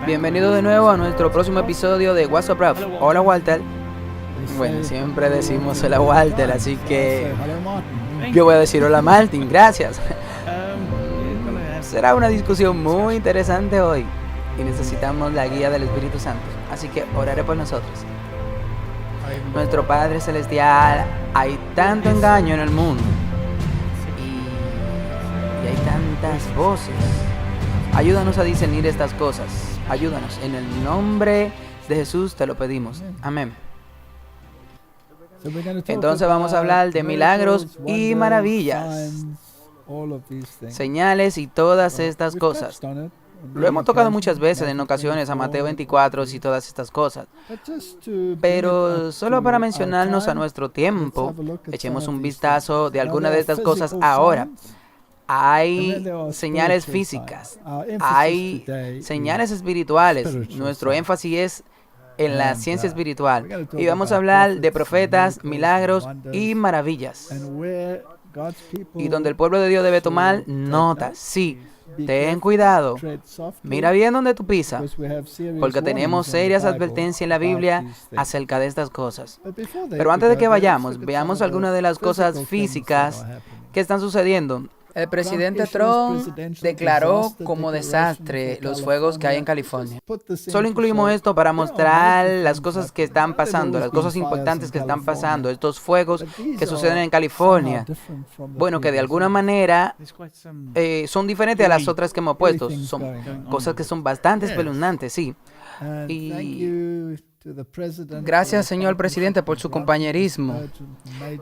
Bienvenido de nuevo a nuestro próximo episodio de What's Up Rap. Hola Walter. Bueno, siempre decimos hola Walter, así que yo voy a decir hola Martin, gracias. Será una discusión muy interesante hoy y necesitamos la guía del Espíritu Santo, así que oraré por nosotros. Nuestro Padre Celestial, hay tanto engaño en el mundo y hay tantas voces. Ayúdanos a discernir estas cosas. Ayúdanos. En el nombre de Jesús te lo pedimos. Amén. Entonces vamos a hablar de milagros y maravillas, señales y todas estas cosas. Lo hemos tocado muchas veces en ocasiones a Mateo 24 y todas estas cosas. Pero solo para mencionarnos a nuestro tiempo, echemos un vistazo de alguna de estas cosas ahora. Hay señales físicas, hay señales espirituales. Nuestro énfasis es en la ciencia espiritual. Y vamos a hablar de profetas, milagros y maravillas. Y donde el pueblo de Dios debe tomar nota. Sí, ten cuidado. Mira bien donde tú pisas, porque tenemos serias advertencias en la Biblia acerca de estas cosas. Pero antes de que vayamos, veamos algunas de las cosas físicas que están sucediendo. El presidente Trump declaró como desastre los fuegos que hay en California. Solo incluimos esto para mostrar las cosas que están pasando, las cosas importantes que están pasando, estos fuegos que suceden en California. Bueno, que de alguna manera son diferentes a las otras que hemos puesto. Son cosas que son bastante espeluznantes, sí. Y gracias, señor presidente, por su compañerismo.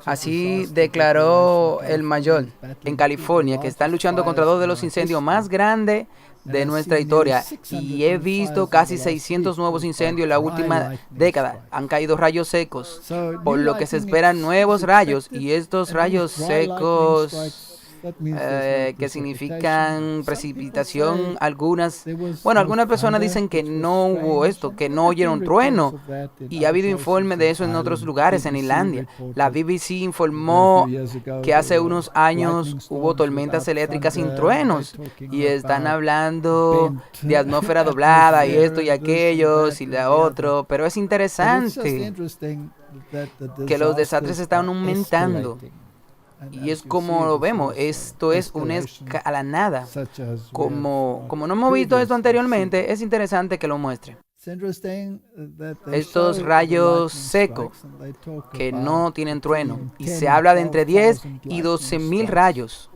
Así declaró el mayor en California, que están luchando contra dos de los incendios más grandes de nuestra historia. Y he visto casi 600 nuevos incendios en la última década. Han caído rayos secos, por lo que se esperan nuevos rayos. Y estos rayos secos que significan precipitación, algunas personas dicen que no hubo esto, que no oyeron trueno, y ha habido informes de eso en otros lugares, en Islandia. La BBC informó que hace unos años hubo tormentas eléctricas sin truenos, y están hablando de atmósfera doblada, y esto y aquello, y la otro, pero es interesante que los desastres están aumentando. Y es como lo vemos, esto es una escalanada. Como no hemos visto esto anteriormente, es interesante que lo muestre. Estos rayos secos que no tienen trueno, y se habla de entre 10 y 12,000 rayos,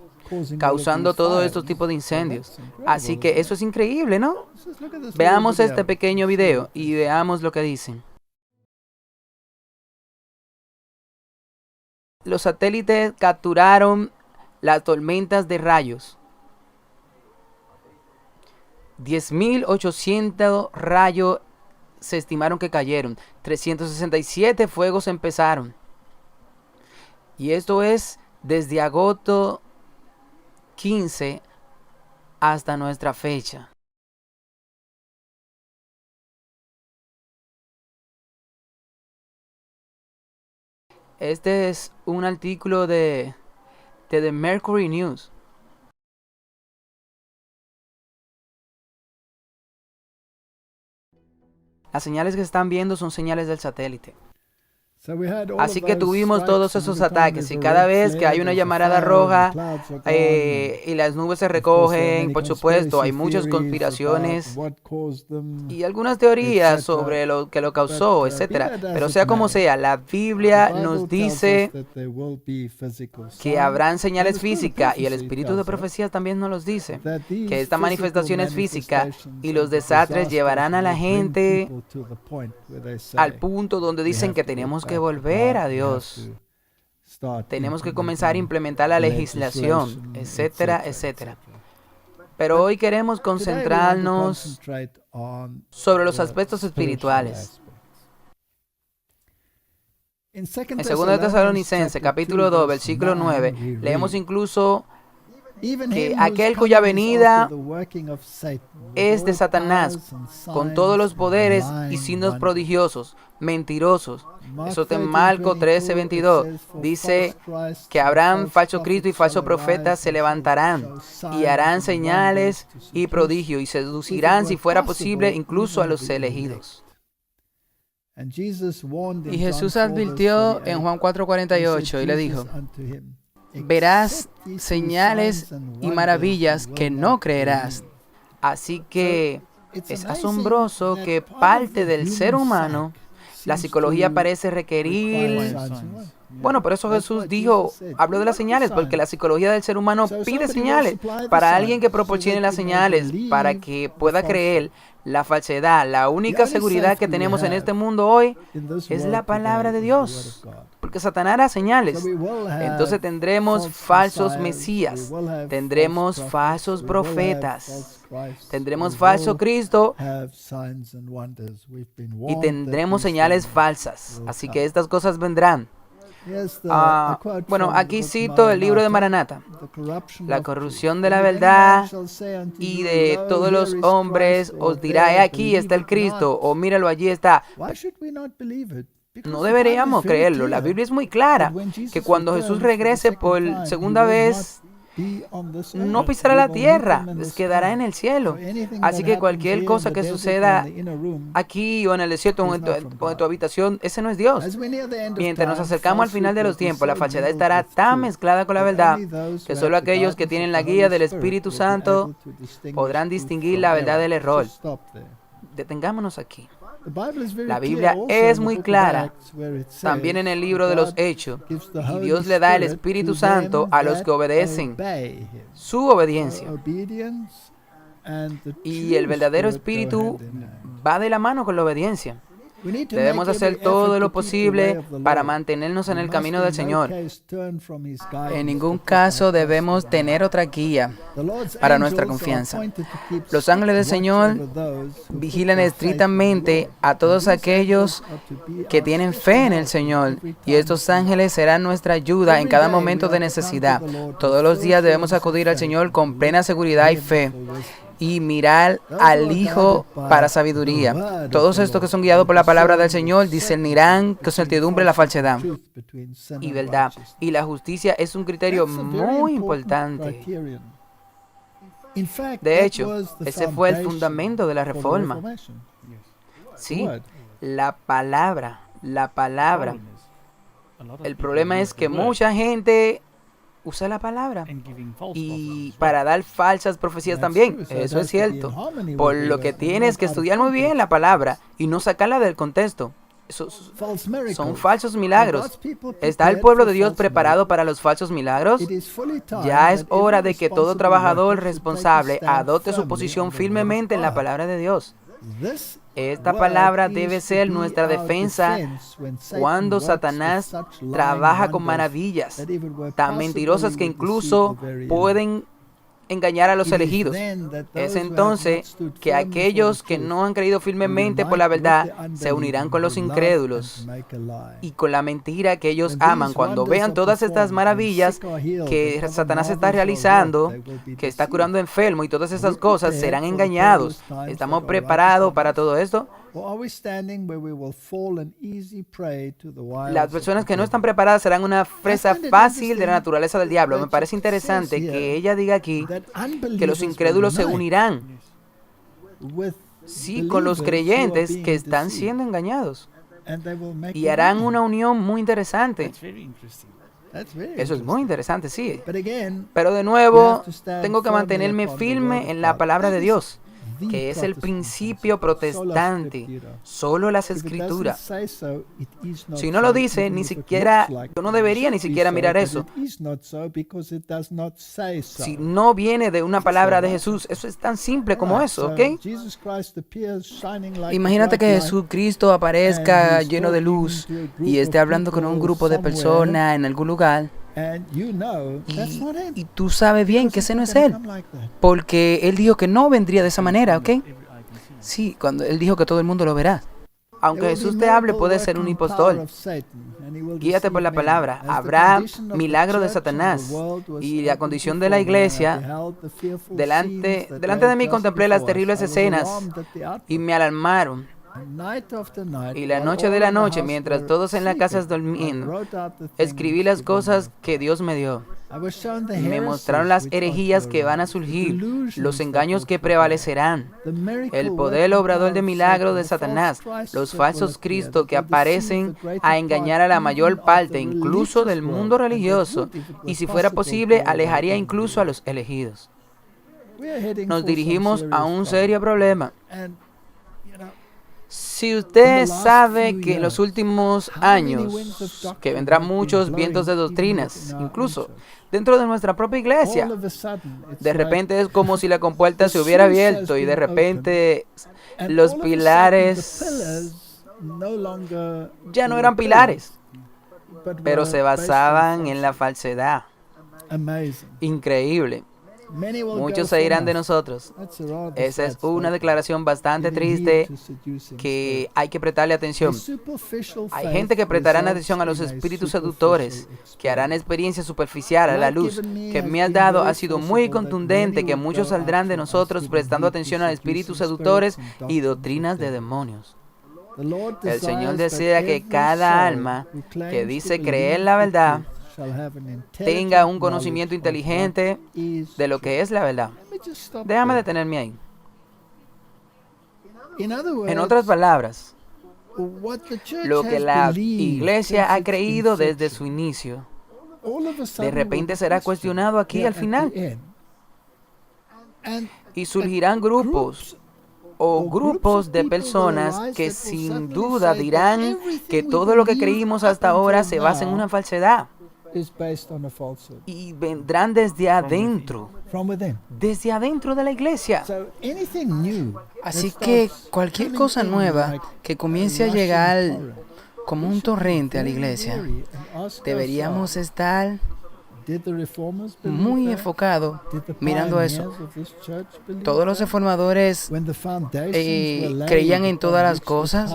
causando todos estos tipos de incendios. Así que eso es increíble, ¿no? Veamos este pequeño video y veamos lo que dicen. Los satélites capturaron las tormentas de rayos. 10,800 rayos se estimaron que cayeron. 367 fuegos empezaron. Y esto es desde agosto 15 hasta nuestra fecha. Este es un artículo de The Mercury News. Las señales que están viendo son señales del satélite. Así que tuvimos todos esos ataques, y cada vez que hay una llamarada roja y las nubes se recogen, por supuesto, hay muchas conspiraciones y algunas teorías sobre lo que lo causó, etcétera. Pero sea como sea, la Biblia nos dice que habrán señales físicas, y el espíritu de profecía también nos los dice, que esta manifestación es física y los desastres llevarán a la gente al punto donde dicen que tenemos que volver a Dios. Tenemos que comenzar a implementar la legislación, etcétera, etcétera. Pero hoy queremos concentrarnos sobre los aspectos espirituales. En 2 Tesalonicenses, capítulo 2, versículo 9, leemos incluso que aquel cuya venida es de Satanás, con todos los poderes y signos prodigiosos, mentirosos. Eso está en Marcos 13:22. Dice que habrán falso Cristo y falsos profetas se levantarán y harán señales y prodigios y seducirán, si fuera posible, incluso a los elegidos. Y Jesús advirtió en Juan 4:48 y le dijo: verás señales y maravillas que no creerás. Así que es asombroso que parte del ser humano, la psicología parece requerir. Bueno, por eso Jesús habló de las señales, porque la psicología del ser humano pide señales. Para alguien que proporcione las señales, para que pueda creer la falsedad, la única seguridad que tenemos en este mundo hoy es la palabra de Dios. Porque Satanás hará señales. Entonces tendremos falsos mesías, tendremos falsos profetas, tendremos falso Cristo y tendremos señales falsas. Así que estas cosas vendrán. Bueno, aquí cito el libro de Maranatha. La corrupción de la verdad y de todos los hombres os dirá: he aquí está el Cristo, o míralo, allí está. No deberíamos creerlo. La Biblia es muy clara que cuando Jesús regrese por segunda vez, no pisará la tierra, quedará en el cielo. Así que cualquier cosa que suceda aquí o en el desierto o en tu habitación, ese no es Dios. Mientras nos acercamos al final de los tiempos, la falsedad estará tan mezclada con la verdad que solo aquellos que tienen la guía del Espíritu Santo podrán distinguir la verdad del error. Detengámonos aquí. La Biblia es muy clara, también en el libro de los Hechos, y Dios le da el Espíritu Santo a los que obedecen, su obediencia. Y el verdadero Espíritu va de la mano con la obediencia. Debemos hacer todo lo posible para mantenernos en el camino del Señor. En ningún caso debemos tener otra guía para nuestra confianza. Los ángeles del Señor vigilan estrictamente a todos aquellos que tienen fe en el Señor, y estos ángeles serán nuestra ayuda en cada momento de necesidad. Todos los días debemos acudir al Señor con plena seguridad y fe, y mirar al Hijo para sabiduría. Todos estos que son guiados por la palabra del Señor discernirán con certidumbre la falsedad y verdad. Y la justicia es un criterio muy importante. De hecho, ese fue el fundamento de la Reforma. Sí, la palabra. El problema es que mucha gente usa la palabra y para dar falsas profecías también. Eso es cierto. Por lo que tienes que estudiar muy bien la palabra y no sacarla del contexto. Son falsos milagros. ¿Está el pueblo de Dios preparado para los falsos milagros? Ya es hora de que todo trabajador responsable adopte su posición firmemente en la palabra de Dios. Esta palabra debe ser nuestra defensa cuando Satanás trabaja con maravillas tan mentirosas que incluso pueden engañar a los elegidos. Es entonces que aquellos que no han creído firmemente por la verdad se unirán con los incrédulos y con la mentira que ellos aman. Cuando vean todas estas maravillas que Satanás está realizando, que está curando enfermos y todas esas cosas, serán engañados. ¿Estamos preparados para todo esto? Las personas que no están preparadas serán una presa fácil de la naturaleza del diablo. Me parece interesante que ella diga aquí que los incrédulos se unirán, sí, con los creyentes que están siendo engañados, y harán una unión muy interesante. Eso es muy interesante, sí. Pero de nuevo, tengo que mantenerme firme en la palabra de Dios, que es el principio protestante, solo las Escrituras. Si no lo dice, ni siquiera, yo no debería ni siquiera mirar eso. Si no viene de una palabra de Jesús, eso es tan simple como eso, ¿ok? Imagínate que Jesucristo aparezca lleno de luz y esté hablando con un grupo de personas en algún lugar. Y tú sabes bien que ese no es Él, porque Él dijo que no vendría de esa manera, ¿ok? Sí, cuando Él dijo que todo el mundo lo verá. Aunque Jesús te hable, puede ser un impostor. Guíate por la palabra. Habrá milagro de Satanás. Y la condición de la iglesia, delante de mí contemplé las terribles escenas y me alarmaron. Y la noche de la noche, mientras todos en la casa dormían, escribí las cosas que Dios me dio. Me mostraron las herejías que van a surgir, los engaños que prevalecerán, el poder obrador de milagros de Satanás, los falsos cristos que aparecen a engañar a la mayor parte, incluso del mundo religioso, y si fuera posible, alejaría incluso a los elegidos. Nos dirigimos a un serio problema. Si usted sabe que en los últimos años, que vendrán muchos vientos de doctrinas, incluso dentro de nuestra propia iglesia, de repente es como si la compuerta se hubiera abierto y de repente los pilares ya no eran pilares, pero se basaban en la falsedad. Increíble. Muchos se irán de nosotros. Esa es una declaración bastante triste que hay que prestarle atención. Hay gente que prestará atención a los espíritus seductores, que harán experiencia superficial a la luz que me has dado. Ha sido muy contundente que muchos saldrán de nosotros prestando atención a espíritus seductores y doctrinas de demonios. El Señor desea que cada alma que dice creer la verdad tenga un conocimiento inteligente de lo que es la verdad. Déjame detenerme ahí. En otras palabras, lo que la iglesia ha creído desde su inicio, de repente será cuestionado aquí al final. Y surgirán grupos o grupos de personas que sin duda dirán que todo lo que creímos hasta ahora se basa en una falsedad. Y vendrán desde adentro de la iglesia. Así que cualquier cosa nueva que comience a llegar como un torrente a la iglesia, deberíamos estar muy enfocados mirando eso. Todos los reformadores creían en todas las cosas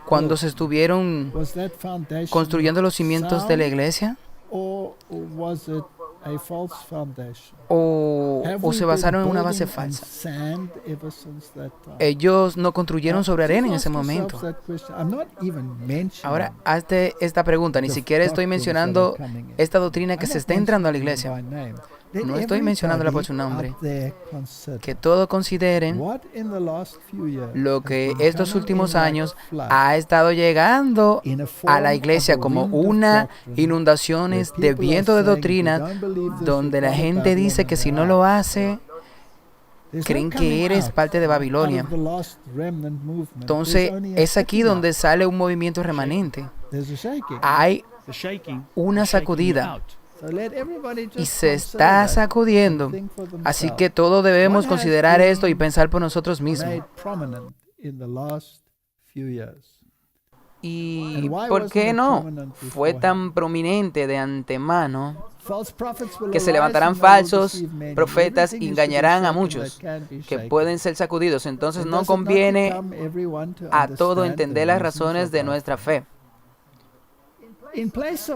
cuando se estuvieron construyendo los cimientos de la iglesia. ¿O se basaron en una base falsa? Ellos no construyeron sobre arena en ese momento. Ahora, hazte esta pregunta. Ni siquiera estoy mencionando esta doctrina que se está entrando a la iglesia. No estoy mencionándola por su nombre. Que todos consideren lo que estos últimos años ha estado llegando a la iglesia como una inundaciones de viento de doctrina, donde la gente dice que si no lo hace, creen que eres parte de Babilonia. Entonces, es aquí donde sale un movimiento remanente. Hay una sacudida. Y se está sacudiendo. Así que todos debemos considerar esto y pensar por nosotros mismos. ¿Y por qué no fue tan prominente de antemano que se levantarán falsos profetas y engañarán a muchos que pueden ser sacudidos? Entonces no conviene a todo entender las razones de nuestra fe.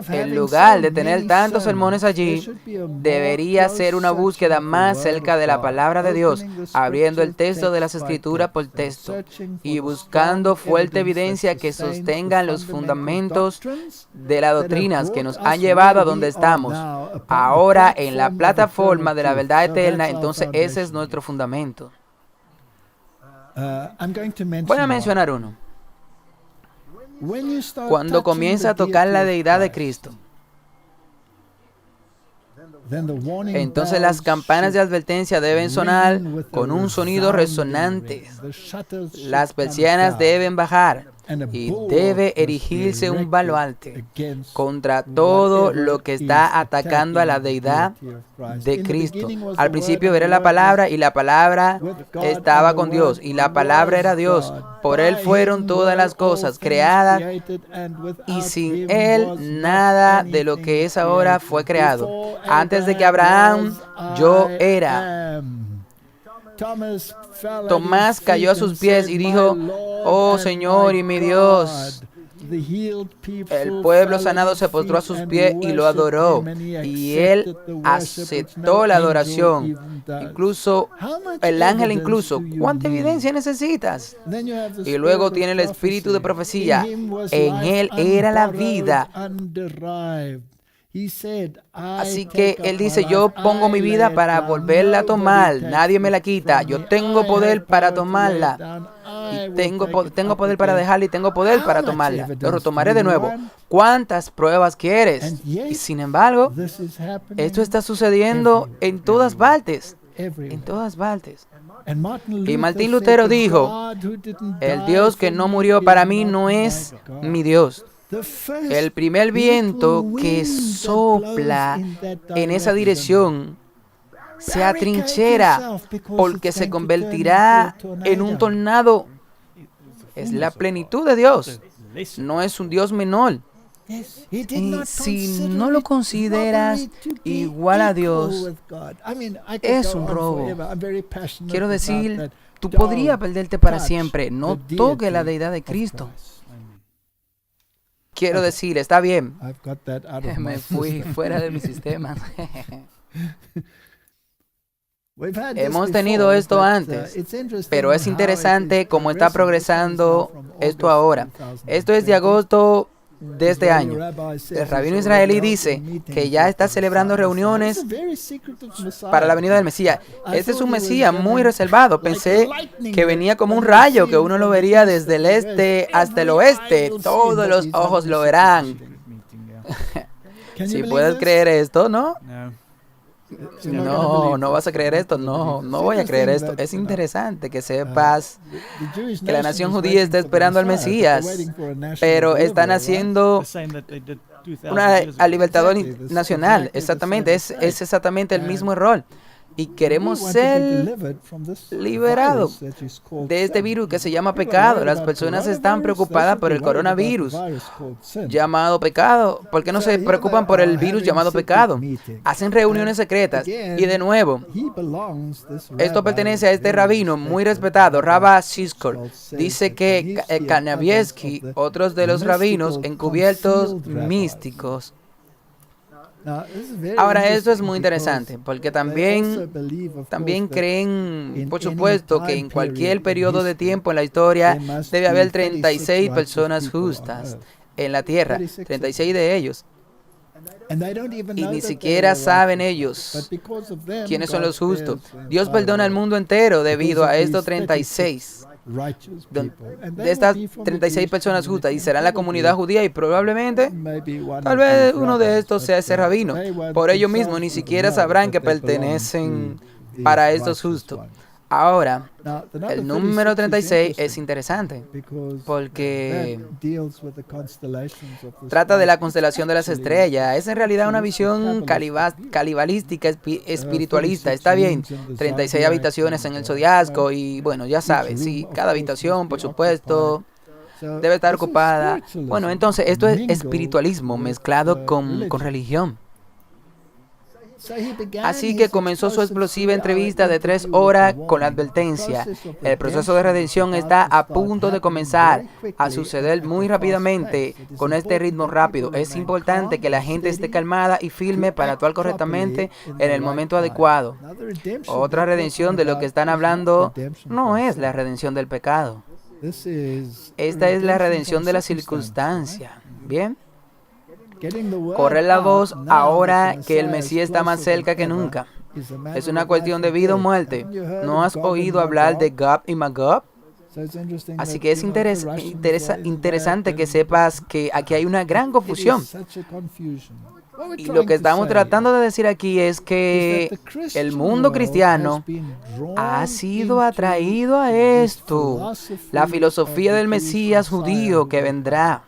En lugar de tener tantos sermones allí, debería ser una búsqueda más cerca de la palabra de Dios, abriendo el texto de las Escrituras por texto y buscando fuerte evidencia que sostenga los fundamentos de las doctrinas que nos han llevado a donde estamos. Ahora, en la plataforma de la verdad eterna, entonces ese es nuestro fundamento. Voy a mencionar uno. Cuando comienza a tocar la deidad de Cristo, entonces las campanas de advertencia deben sonar con un sonido resonante. Las persianas deben bajar y debe erigirse un baluarte contra todo lo que está atacando a la deidad de Cristo. Al principio era la palabra y la palabra estaba con Dios y la palabra era Dios. Por Él fueron todas las cosas creadas y sin Él nada de lo que es ahora fue creado. Antes de que Abraham, yo era. Tomás cayó a sus pies y dijo, Oh Señor y mi Dios. El pueblo sanado se postró a sus pies y lo adoró. Y él aceptó la adoración. Incluso el ángel incluso. ¿Cuánta evidencia necesitas? Y luego tiene el espíritu de profecía. En él era la vida. Así que él dice, yo pongo mi vida para volverla a tomar. Nadie me la quita. Yo tengo poder para tomarla. Y tengo poder para dejarla y tengo poder para tomarla. Lo retomaré de nuevo. ¿Cuántas pruebas quieres? Y sin embargo, esto está sucediendo en todas partes. En todas partes. Y Martín Lutero dijo, el Dios que no murió para mí no es mi Dios. El primer viento que sopla en esa dirección se atrinchera porque se convertirá en un tornado. Es la plenitud de Dios. No es un Dios menor. Y si no lo consideras igual a Dios, es un robo. Quiero decir, tú podrías perderte para siempre. No toques la deidad de Cristo. Quiero decir, está bien. Me fui fuera de mi sistema. Hemos tenido esto antes, pero es interesante cómo está progresando esto ahora. Esto es de agosto de este año. El rabino israelí dice que ya está celebrando reuniones para la venida del Mesías. Este es un Mesías muy reservado. Pensé que venía como un rayo, que uno lo vería desde el este hasta el oeste. Todos los ojos lo verán. Si puedes creer esto, ¿no? No vas a creer esto. No voy a creer esto. Es interesante que sepas que la nación judía está esperando al Mesías, pero están haciendo al libertador nacional. Exactamente, es exactamente el mismo error. Y queremos ser liberados de este virus que se llama pecado. Las personas están preocupadas por el coronavirus llamado pecado. ¿Por qué no se preocupan por el virus llamado pecado? Hacen reuniones secretas. Y de nuevo, esto pertenece a este rabino muy respetado, Rabba Siskor. Dice que Kanievsky, otros de los rabinos encubiertos místicos. Ahora, esto es muy interesante, porque también creen, por supuesto, que en cualquier periodo de tiempo en la historia debe haber 36 personas justas en la tierra, 36 de ellos. Y ni siquiera saben ellos quiénes son los justos. Dios perdona al mundo entero debido a estos 36. De estas 36 personas justas, y será la comunidad judía, y probablemente, tal vez uno de estos sea ese rabino. Por ello mismo, ni siquiera sabrán que pertenecen para estos justos. Ahora, el número 36 es interesante porque trata de la constelación de las estrellas. Es en realidad una visión calibalística, espiritualista. Está bien, 36 habitaciones en el zodiaco y bueno, ya sabes, sí, cada habitación, por supuesto, debe estar ocupada. Bueno, entonces esto es espiritualismo mezclado con religión. Así que comenzó su explosiva entrevista de 3 horas con la advertencia: el proceso de redención está a punto de comenzar a suceder muy rápidamente con este ritmo rápido. Es importante que la gente esté calmada y firme para actuar correctamente en el momento adecuado. Otra redención de lo que están hablando no es la redención del pecado. Esta es la redención de la circunstancia. ¿Bien? Corre la voz ahora que el Mesías está más cerca que nunca. Es una cuestión de vida o muerte. ¿No has oído hablar de Gog y Magog? Así que es interesante que sepas que aquí hay una gran confusión. Y lo que estamos tratando de decir aquí es que el mundo cristiano ha sido atraído a esto, la filosofía del Mesías judío que vendrá,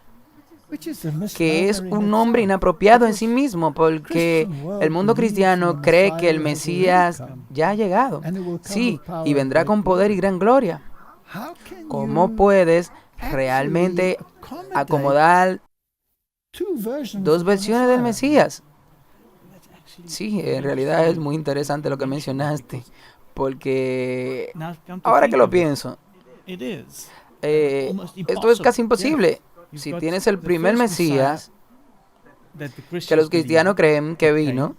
que es un nombre inapropiado en sí mismo, porque el mundo cristiano cree que el Mesías ya ha llegado. Sí, y vendrá con poder y gran gloria. ¿Cómo puedes realmente acomodar 2 versiones del Mesías? Sí, en realidad es muy interesante lo que mencionaste, porque ahora que lo pienso, esto es casi imposible. Si tienes el primer Mesías, que los cristianos creen que vino,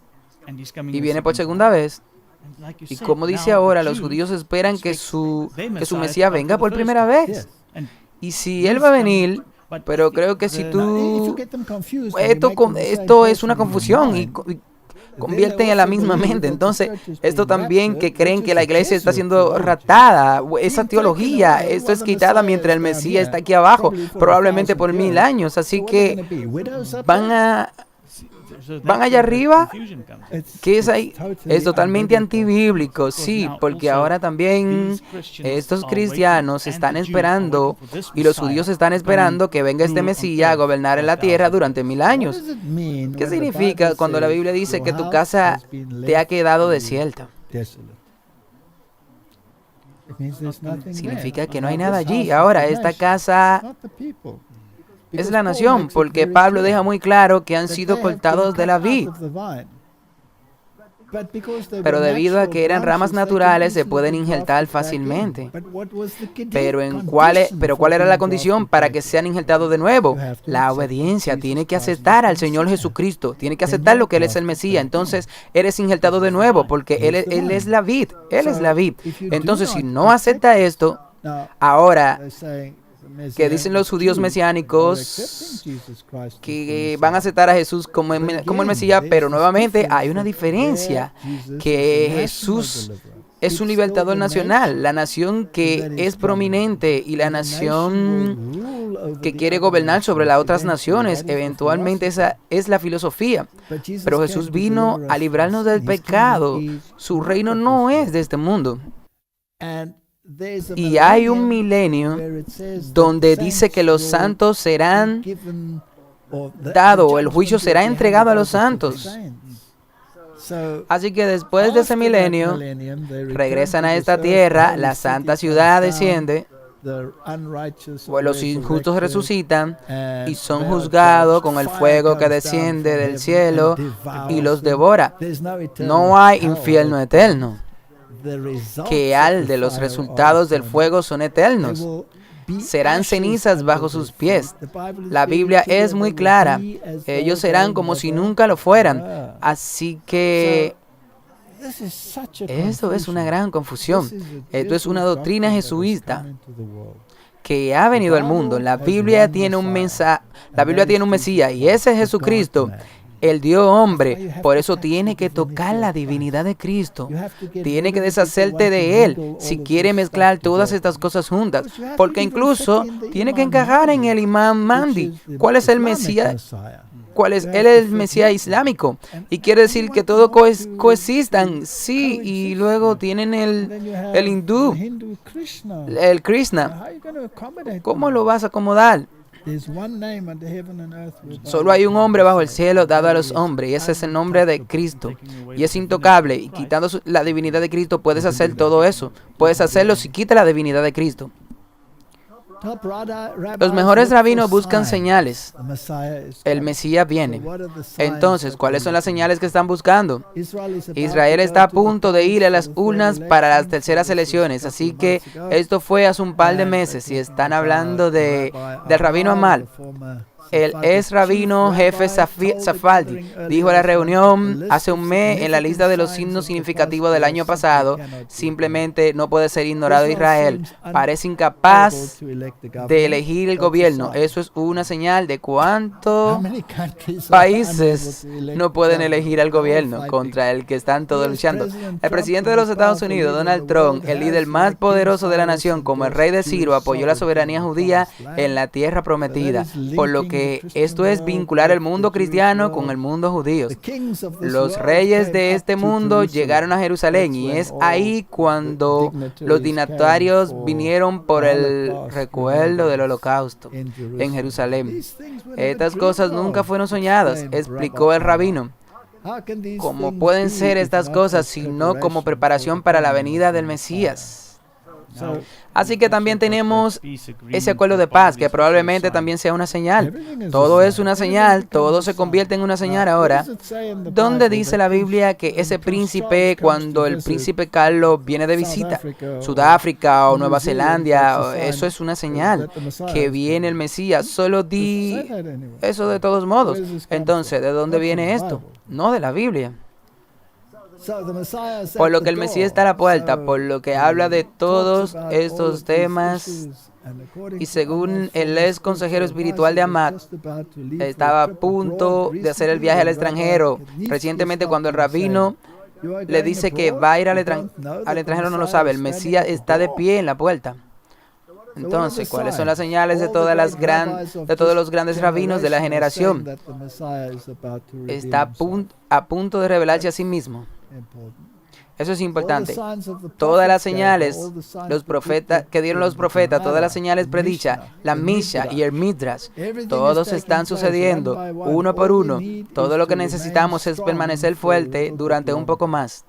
y viene por segunda vez, y como dice ahora, los judíos esperan que su Mesías venga por primera vez. Y si Él va a venir, pero creo que si tú... Esto es una confusión y convierten en la misma mente. Entonces, esto también que creen que la iglesia está siendo raptada, esa teología, esto es quitada mientras el Mesías está aquí abajo, probablemente por 1000 años. Así que van allá arriba. ¿Qué es ahí? Es totalmente antibíblico, sí, porque ahora también estos cristianos están esperando y los judíos están esperando que venga este Mesías a gobernar en la tierra durante 1000 años. ¿Qué significa cuando la Biblia dice que tu casa te ha quedado desierta? Significa que no hay nada allí. Ahora, esta casa es la nación, porque Pablo deja muy claro que han sido cortados de la vid. Pero debido a que eran ramas naturales, se pueden injertar fácilmente. Pero ¿cuál era la condición para que sean injertados de nuevo? La obediencia. Tiene que aceptar al Señor Jesucristo. Tiene que aceptar lo que Él es el Mesías. Entonces, eres injertado de nuevo, porque Él es la vid. Él es la vid. Entonces, si no acepta esto, ahora... que dicen los judíos mesiánicos que van a aceptar a Jesús como el Mesías, pero nuevamente hay una diferencia, que Jesús es un libertador nacional, la nación que es prominente y la nación que quiere gobernar sobre las otras naciones. Eventualmente esa es la filosofía. Pero Jesús vino a librarnos del pecado. Su reino no es de este mundo. Y hay un milenio donde dice que los santos serán dados, o el juicio será entregado a los santos. Así que después de ese milenio, regresan a esta tierra, la santa ciudad desciende, pues los injustos resucitan y son juzgados con el fuego que desciende del cielo y los devora. No hay infierno eterno, que al de los resultados del fuego son eternos. Serán cenizas bajo sus pies. La Biblia es muy clara. Ellos serán como si nunca lo fueran. Así que esto es una gran confusión. Esto es una doctrina jesuita que ha venido al mundo. La Biblia tiene un Mesías y ese es Jesucristo. Él dio hombre, por eso tiene que tocar la divinidad de Cristo. Tiene que deshacerte de Él si quiere mezclar todas estas cosas juntas. Porque incluso tiene que encajar en el imán Mahdi. ¿Cuál es el Mesías? Él es el Mesías islámico. Y quiere decir que todos coexistan. Sí, y luego tienen el hindú, el Krishna. ¿Cómo lo vas a acomodar? Solo hay un hombre bajo el cielo dado a los hombres, y ese es el nombre de Cristo. Y es intocable, y quitando la divinidad de Cristo puedes hacer todo eso. Puedes hacerlo si quitas la divinidad de Cristo. Los mejores rabinos buscan señales. El Mesías viene. Entonces, ¿cuáles son las señales que están buscando? Israel está a punto de ir a las urnas para las terceras elecciones. Así que esto fue hace un par de meses y están hablando del rabino Amal. El ex rabino jefe Safadi dijo en la reunión hace un mes en la lista de los signos significativos del año pasado: simplemente no puede ser ignorado Israel. Parece incapaz de elegir el gobierno. Eso es una señal de cuántos países no pueden elegir al gobierno contra el que están todos luchando. El presidente de los Estados Unidos, Donald Trump, el líder más poderoso de la nación, como el rey de Ciro, apoyó la soberanía judía en la tierra prometida, por lo que esto es vincular el mundo cristiano con el mundo judío. Los reyes de este mundo llegaron a Jerusalén y es ahí cuando los dignatarios vinieron por el recuerdo del holocausto en Jerusalén. Estas cosas nunca fueron soñadas, explicó el rabino. ¿Cómo pueden ser estas cosas sino como preparación para la venida del Mesías? Así que también tenemos ese acuerdo de paz, que probablemente también sea una señal. Todo es una señal, todo se convierte en una señal ahora. ¿Dónde dice la Biblia que ese príncipe, cuando el príncipe Carlos viene de visita, Sudáfrica o Nueva Zelanda, eso es una señal que viene el Mesías? Solo di eso de todos modos. Entonces, ¿de dónde viene esto? No de la Biblia. Por lo que el Mesías está a la puerta, por lo que habla de todos estos temas, y según el ex consejero espiritual de Amat, estaba a punto de hacer el viaje al extranjero. Recientemente, cuando el rabino le dice que va a ir al extranjero, no lo sabe. El Mesías está de pie en la puerta. Entonces, ¿cuáles son las señales de todos los grandes rabinos de la generación? Está a punto de revelarse a sí mismo. Eso es importante. Todas las señales que dieron los profetas, todas las señales predichas, la Misha y el Midrash, todos están sucediendo uno por uno. Todo lo que necesitamos es permanecer fuerte durante un poco más.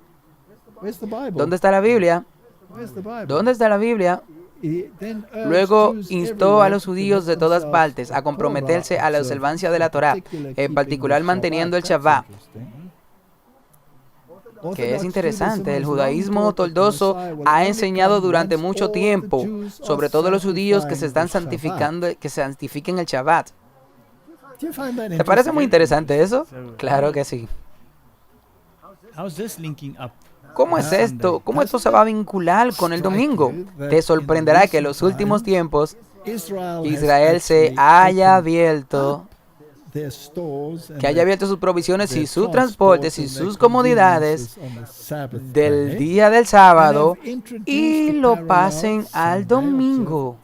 ¿Dónde está la Biblia? ¿Dónde está la Biblia? Luego instó a los judíos de todas partes a comprometerse a la observancia de la Torá, en particular manteniendo el Shabbat, que es interesante. El judaísmo ortodoxo ha enseñado durante mucho tiempo, sobre todo los judíos, que se están santificando, que santifiquen el Shabbat. ¿Te parece muy interesante eso? Claro que sí. ¿Cómo es esto? ¿Cómo esto se va a vincular con el domingo? Te sorprenderá que en los últimos tiempos Israel se haya abierto, sus provisiones y sus transportes y sus comodidades del día del sábado y lo pasen al domingo.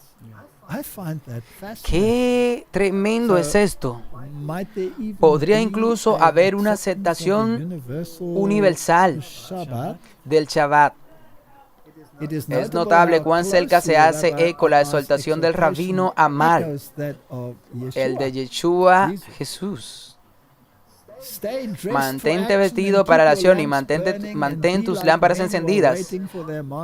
¡Qué tremendo es esto! Podría incluso haber una aceptación universal del Shabbat. Es notable cuán cerca se hace eco la exhortación del rabino Amar, el de Yeshua Jesús. Mantente vestido para la acción y mantén tus lámparas encendidas,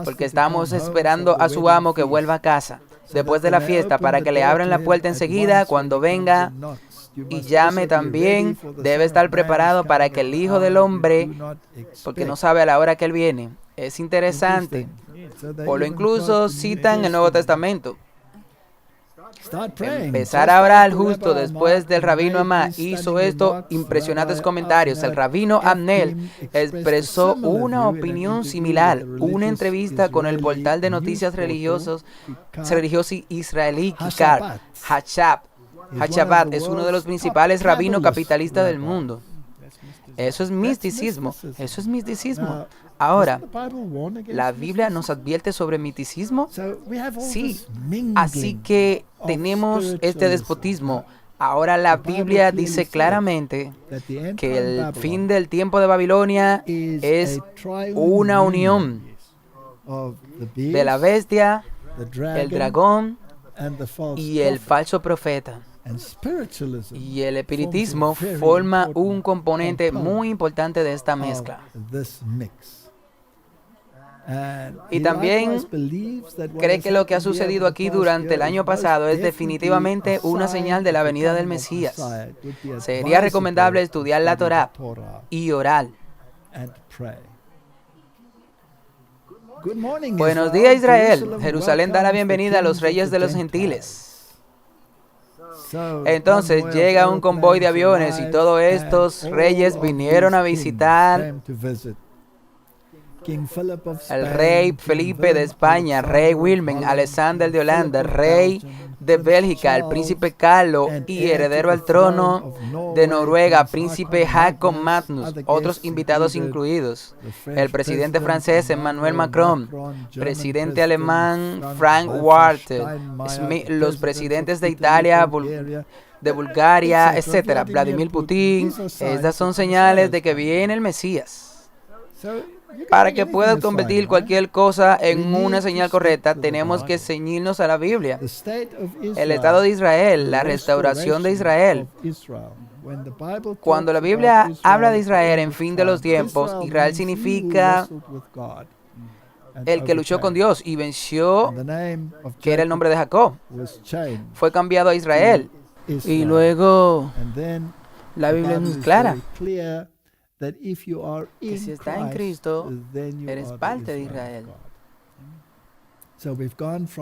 porque estamos esperando a su amo que vuelva a casa después de la fiesta, para que le abran la puerta enseguida cuando venga y llame también. Debe estar preparado para que el Hijo del Hombre, porque no sabe a la hora que él viene. Es interesante. O lo incluso citan el Nuevo Testamento. Empezar a orar justo después del rabino Amá hizo esto impresionantes comentarios. El rabino Amnel expresó una opinión similar. Una entrevista con el portal de noticias religioso israelí Kikar. Hachabat es uno de los principales rabinos capitalistas del mundo. Eso es misticismo. Eso es misticismo. Ahora, ¿la Biblia nos advierte sobre misticismo? Sí. Así que tenemos este despotismo. Ahora la Biblia dice claramente que el fin del tiempo de Babilonia es una unión de la bestia, el dragón y el falso profeta. Y el espiritismo forma un componente muy importante de esta mezcla. Y también cree que lo que ha sucedido aquí durante el año pasado es definitivamente una señal de la venida del Mesías. Sería recomendable estudiar la Torá y orar. Buenos días, Israel. Jerusalén da la bienvenida a los reyes de los gentiles. Entonces llega un convoy de aviones y todos estos reyes vinieron a visitar el rey Felipe de España, rey Wilhelm, Alexander de Holanda, rey de Bélgica, el príncipe Carlos y heredero al trono de Noruega, príncipe Jacob Magnus, otros invitados incluidos, el presidente francés Emmanuel Macron, presidente alemán Frank Walter Schmidt, los presidentes de Italia, de Bulgaria, etcétera, Vladimir Putin. Estas son señales de que viene el Mesías. Para que pueda convertir cualquier cosa en una señal correcta, tenemos que ceñirnos a la Biblia. El Estado de Israel, la restauración de Israel. Cuando la Biblia habla de Israel en fin de los tiempos, Israel significa el que luchó con Dios y venció, que era el nombre de Jacob, fue cambiado a Israel. Y luego la Biblia es muy clara que si estás en Cristo, eres parte de Israel.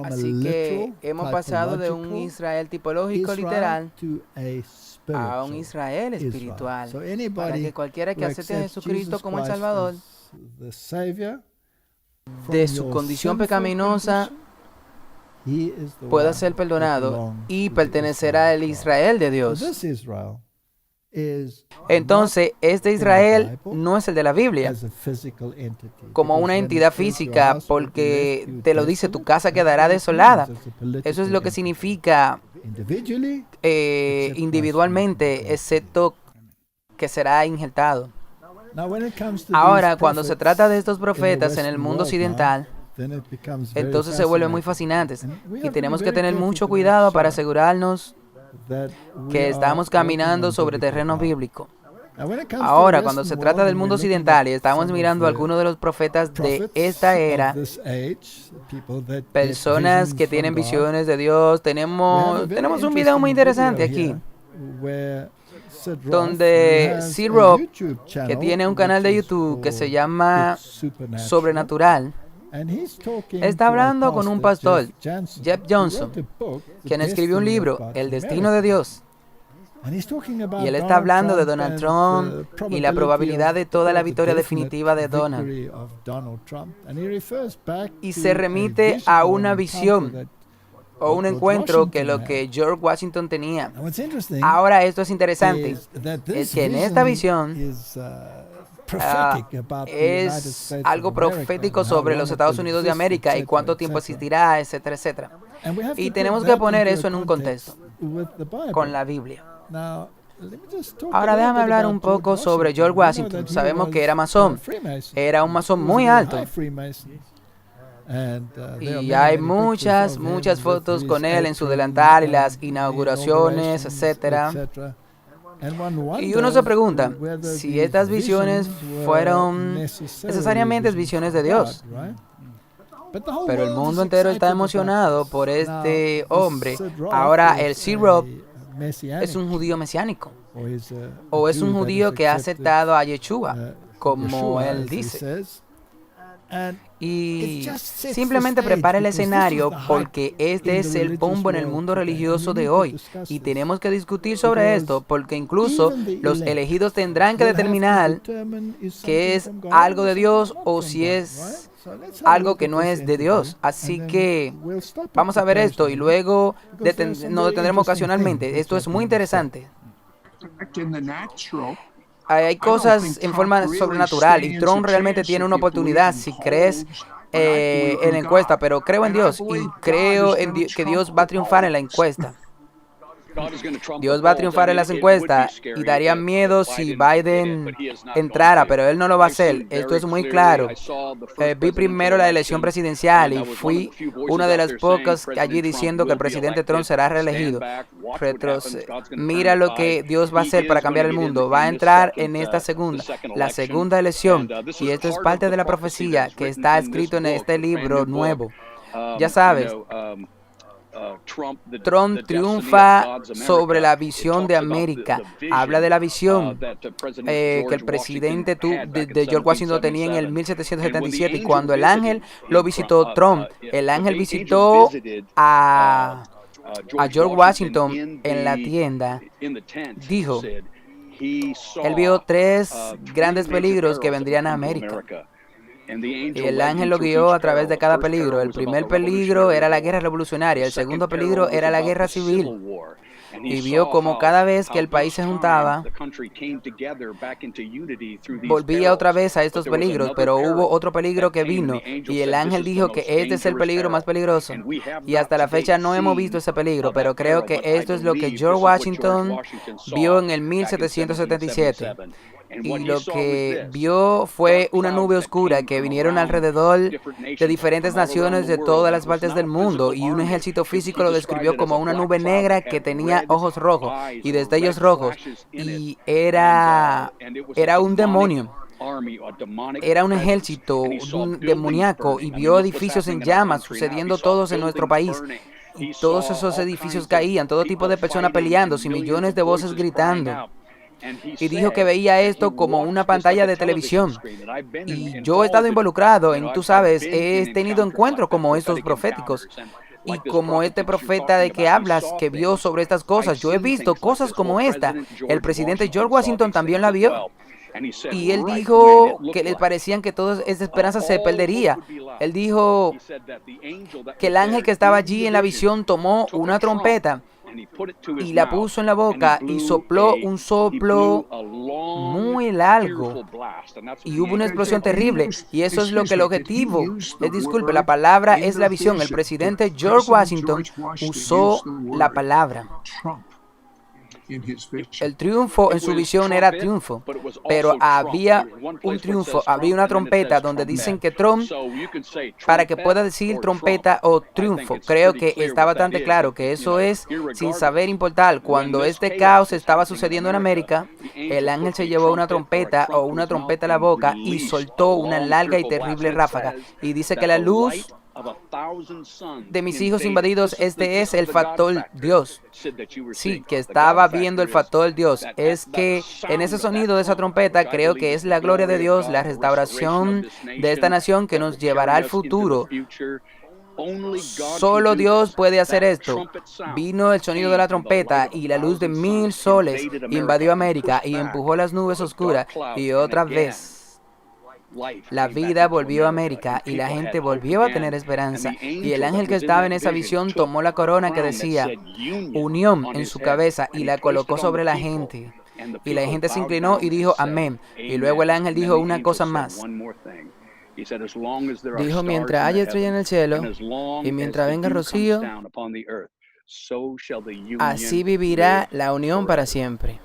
Así que hemos pasado de un Israel tipológico literal a un Israel espiritual, para que cualquiera que acepte a Jesucristo como el Salvador de su condición pecaminosa pueda ser perdonado y pertenecer al Israel de Dios. Entonces, este Israel no es el de la Biblia, como una entidad física, porque te lo dice, tu casa quedará desolada. Eso es lo que significa individualmente, excepto que será injertado. Ahora, cuando se trata de estos profetas en el mundo occidental, entonces se vuelve muy fascinante y tenemos que tener mucho cuidado para asegurarnos que estamos caminando sobre terreno bíblico. Ahora, cuando se trata del mundo occidental y estamos mirando a algunos de los profetas de esta era, personas que tienen visiones de Dios, tenemos un video muy interesante aquí, donde C-Rob, que tiene un canal de YouTube que se llama Sobrenatural, está hablando con un pastor, Jeff Johnson, quien escribió un libro, El Destino de Dios. Y él está hablando de Donald Trump y la probabilidad de toda la victoria definitiva de Donald. Y se remite a una visión o un encuentro que lo que George Washington tenía. Ahora, esto es interesante, es que en esta visión es algo profético sobre los Estados Unidos de América y cuánto tiempo existirá, etcétera, etcétera. Y tenemos que poner eso en un contexto con la Biblia. Ahora déjame hablar un poco sobre George Washington. Sabemos que era masón, era un masón muy alto. Y hay muchas fotos con él en su delantal y las inauguraciones, etcétera. Y uno se pregunta si estas visiones fueron necesariamente visiones de Dios. Pero el mundo entero está emocionado por este hombre. Ahora, el C-Rob es un judío mesiánico, o es un judío que ha aceptado a Yeshua, como él dice. Y simplemente prepara el escenario, porque este es el bombo en el mundo religioso de hoy. Y tenemos que discutir sobre esto, porque incluso los elegidos tendrán que determinar que es algo de Dios o si es algo que no es de Dios. Así que vamos a ver esto y luego nos detendremos ocasionalmente. Esto es muy interesante. Hay cosas en forma sobrenatural y Trump realmente tiene una oportunidad si crees en la encuesta, pero creo en Dios y creo que Dios va a triunfar en la encuesta. Dios va a triunfar en las encuestas y daría miedo si Biden entrara, pero él no lo va a hacer. Esto es muy claro. Vi primero la elección presidencial y fui una de las pocas allí diciendo que el presidente Trump será reelegido. Mira lo que Dios va a hacer para cambiar el mundo. Va a entrar en esta la segunda elección, y esto es parte de la profecía que está escrito en este libro nuevo. Ya sabes, Trump triunfa sobre la visión de América. Habla de la visión que el presidente de George Washington tenía en el 1777, y cuando el ángel lo visitó Trump, el ángel visitó a George Washington en la tienda, dijo, él vio 3 grandes peligros que vendrían a América. Y el ángel lo guió a través de cada peligro. El primer peligro era la guerra revolucionaria. El segundo peligro era la guerra civil. Y vio como cada vez que el país se juntaba, volvía otra vez a estos peligros, pero hubo otro peligro que vino. Y el ángel dijo que este es el peligro más peligroso. Y hasta la fecha no hemos visto ese peligro, pero creo que esto es lo que George Washington vio en el 1777. Y lo que vio fue una nube oscura que vinieron alrededor de diferentes naciones de todas las partes del mundo, y un ejército físico lo describió como una nube negra que tenía ojos rojos y destellos rojos, y era un demonio. era un ejército demoníaco y vio edificios en llamas sucediendo todos en nuestro país. Y todos esos edificios caían, todo tipo de personas peleándose y millones de voces gritando. Y dijo que veía esto como una pantalla de televisión. Y yo he estado involucrado en, tú sabes, he tenido encuentros como estos proféticos. Y como este profeta de que hablas, que vio sobre estas cosas, yo he visto cosas como esta. El presidente George Washington también la vio. Y él dijo que le parecían que toda esa esperanza se perdería. Él dijo que el ángel que estaba allí en la visión tomó una trompeta y la puso en la boca y sopló un soplo muy largo y hubo una explosión terrible. Y eso es lo que el objetivo disculpe, la palabra es la visión. El presidente George Washington usó la palabra. El triunfo en su visión era triunfo, pero había un triunfo, había una trompeta donde dicen que Trump, para que pueda decir trompeta o triunfo, creo que está bastante claro que eso es sin saber importar. Cuando este caos estaba sucediendo en América, el ángel se llevó una trompeta o una trompeta a la boca y soltó una larga y terrible ráfaga. Y dice que la luz de mis hijos invadidos, este es el factor Dios. Sí, que estaba viendo el factor Dios. Es que en ese sonido de esa trompeta creo que es la gloria de Dios, la restauración de esta nación que nos llevará al futuro. Solo Dios puede hacer esto. Vino el sonido de la trompeta y la luz de 1000 soles invadió América y empujó las nubes oscuras y otra vez la vida volvió a América y la gente volvió a tener esperanza. Y el ángel que estaba en esa visión tomó la corona que decía unión en su cabeza y la colocó sobre la gente. Y la gente se inclinó y dijo amén. Y luego el ángel dijo una cosa más. Dijo, mientras haya estrella en el cielo y mientras venga rocío, así vivirá la unión para siempre.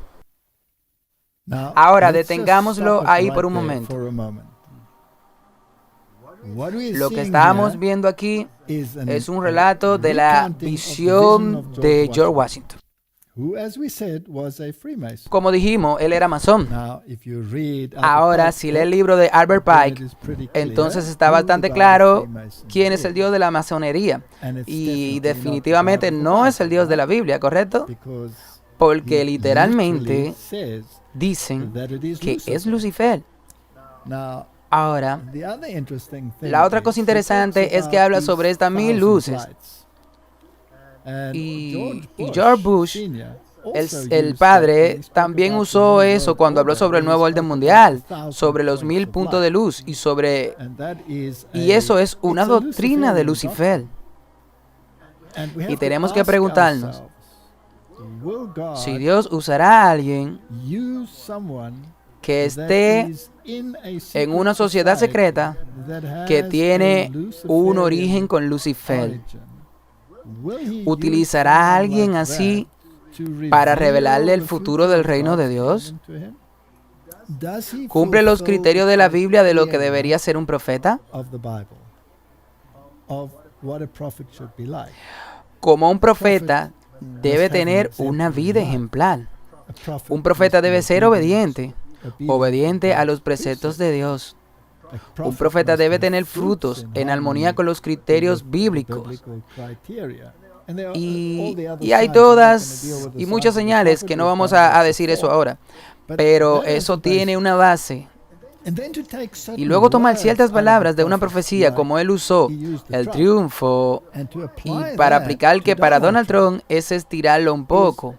Ahora detengámoslo ahí por un momento. Lo que estamos viendo aquí es un relato de la visión de George Washington. Como dijimos, él era masón. Ahora, si lee el libro de Albert Pike, entonces está bastante claro quién es el Dios de la masonería. Y definitivamente no es el Dios de la Biblia, ¿correcto? Porque literalmente dicen que es Lucifer. Ahora, la otra cosa interesante es que habla sobre estas 1000 luces. Y George Bush, el padre, también usó eso cuando habló sobre el nuevo orden mundial, sobre los 1000 puntos de luz y eso es una doctrina de Lucifer. Y tenemos que preguntarnos, si Dios usará a alguien que esté en una sociedad secreta que tiene un origen con Lucifer, ¿utilizará a alguien así para revelarle el futuro del reino de Dios? ¿Cumple los criterios de la Biblia de lo que debería ser un profeta? Como un profeta debe tener una vida ejemplar. Un profeta debe ser obediente a los preceptos de Dios. Un profeta debe tener frutos en armonía con los criterios bíblicos. Y hay todas y muchas señales que no vamos a decir eso ahora, pero eso tiene una base. Y luego tomar ciertas palabras de una profecía como él usó, el triunfo, y para aplicar que para Donald Trump es estirarlo un poco.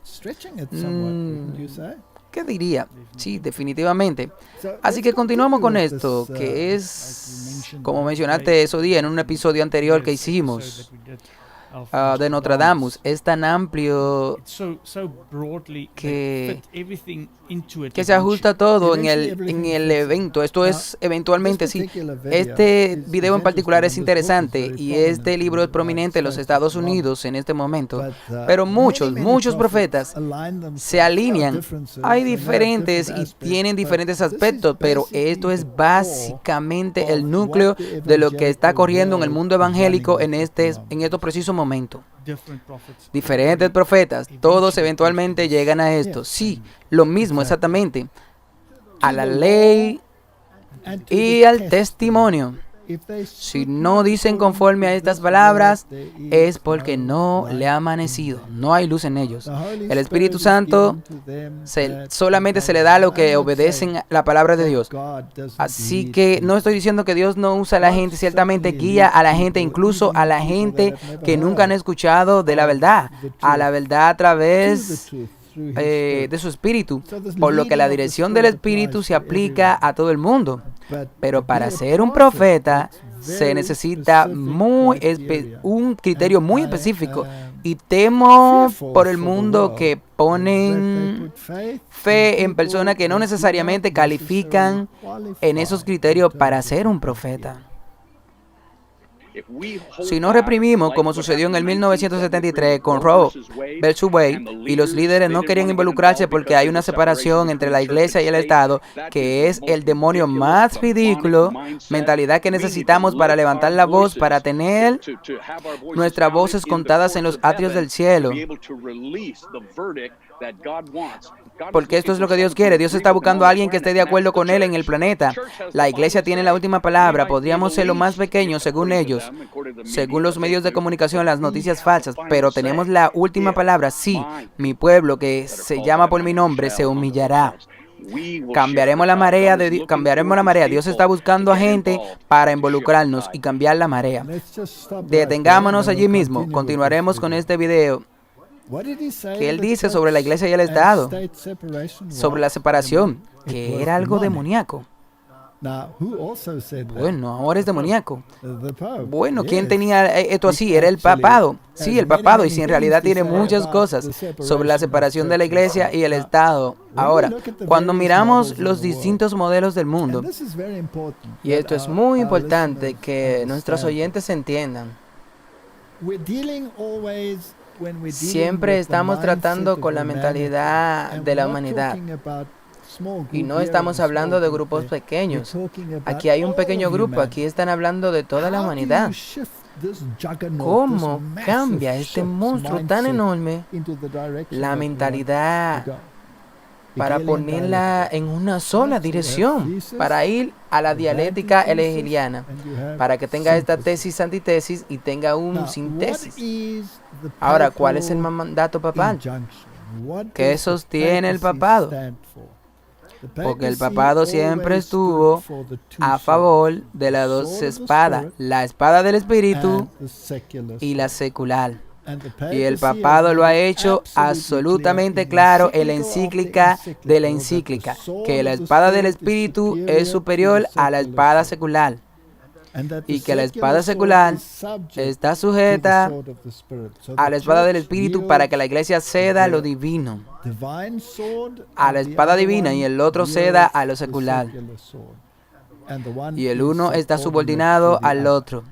¿Qué diría? Sí, definitivamente. Así que continuamos con esto, que es, como mencionaste esos días en un episodio anterior que hicimos, de Notre Dame, es tan amplio que se ajusta todo en el evento. Esto es eventualmente, sí. Este video en particular es interesante y este libro es prominente en los Estados Unidos en este momento. Pero muchos profetas se alinean. Hay diferentes y tienen diferentes aspectos, pero esto es básicamente el núcleo de lo que está corriendo en el mundo evangélico en estos precisos momentos. Diferentes profetas, todos eventualmente llegan a esto. Sí, lo mismo exactamente. A la ley y al testimonio. Si no dicen conforme a estas palabras, es porque no le ha amanecido. No hay luz en ellos. El Espíritu Santo solamente se le da a los que obedecen la palabra de Dios. Así que no estoy diciendo que Dios no usa a la gente. Ciertamente guía a la gente, incluso a la gente que nunca han escuchado de la verdad. A la verdad a través de su espíritu, por lo que la dirección del espíritu se aplica a todo el mundo. Pero para ser un profeta se necesita un criterio muy específico, y temo por el mundo que ponen fe en personas que no necesariamente califican en esos criterios para ser un profeta. Si no reprimimos, como sucedió en el 1973 con Roe versus Wade, y los líderes no querían involucrarse porque hay una separación entre la iglesia y el Estado, que es el demonio más ridículo, mentalidad que necesitamos para levantar la voz, para tener nuestras voces contadas en los atrios del cielo. Porque esto es lo que Dios quiere. Dios está buscando a alguien que esté de acuerdo con Él en el planeta. La iglesia tiene la última palabra. Podríamos ser lo más pequeños según ellos, según los medios de comunicación, las noticias falsas, pero tenemos la última palabra. Sí, mi pueblo que se llama por mi nombre se humillará. Cambiaremos la marea. Dios está buscando a gente para involucrarnos y cambiar la marea. Detengámonos allí mismo. Continuaremos con este video. ¿Qué él dice sobre la iglesia y el Estado? Sobre la separación, que era algo demoníaco. Bueno, ahora es demoníaco. Bueno, ¿quién tenía esto así? Era el papado. Sí, el papado, y si en realidad tiene muchas cosas sobre la separación de la iglesia y el Estado. Ahora, cuando miramos los distintos modelos del mundo, y esto es muy importante que nuestros oyentes entiendan, siempre estamos tratando con la mentalidad de la humanidad. Y no estamos hablando de grupos pequeños. Aquí hay un pequeño grupo. Aquí están hablando de toda la humanidad. ¿Cómo cambia este monstruo tan enorme la mentalidad para ponerla en una sola dirección, para ir a la dialéctica hegeliana, para que tenga esta tesis, antitesis y tenga un síntesis? Ahora, ¿cuál es el mandato papal? ¿Qué sostiene el papado? Porque el papado siempre estuvo a favor de las dos espadas, la espada del espíritu y la secular. Y el papado lo ha hecho absolutamente claro en la encíclica de la encíclica, que la espada del espíritu es superior a la espada secular, y que la espada secular está sujeta a la espada del espíritu para que la iglesia ceda lo divino a la espada divina y el otro ceda a lo secular, y el uno está subordinado al otro.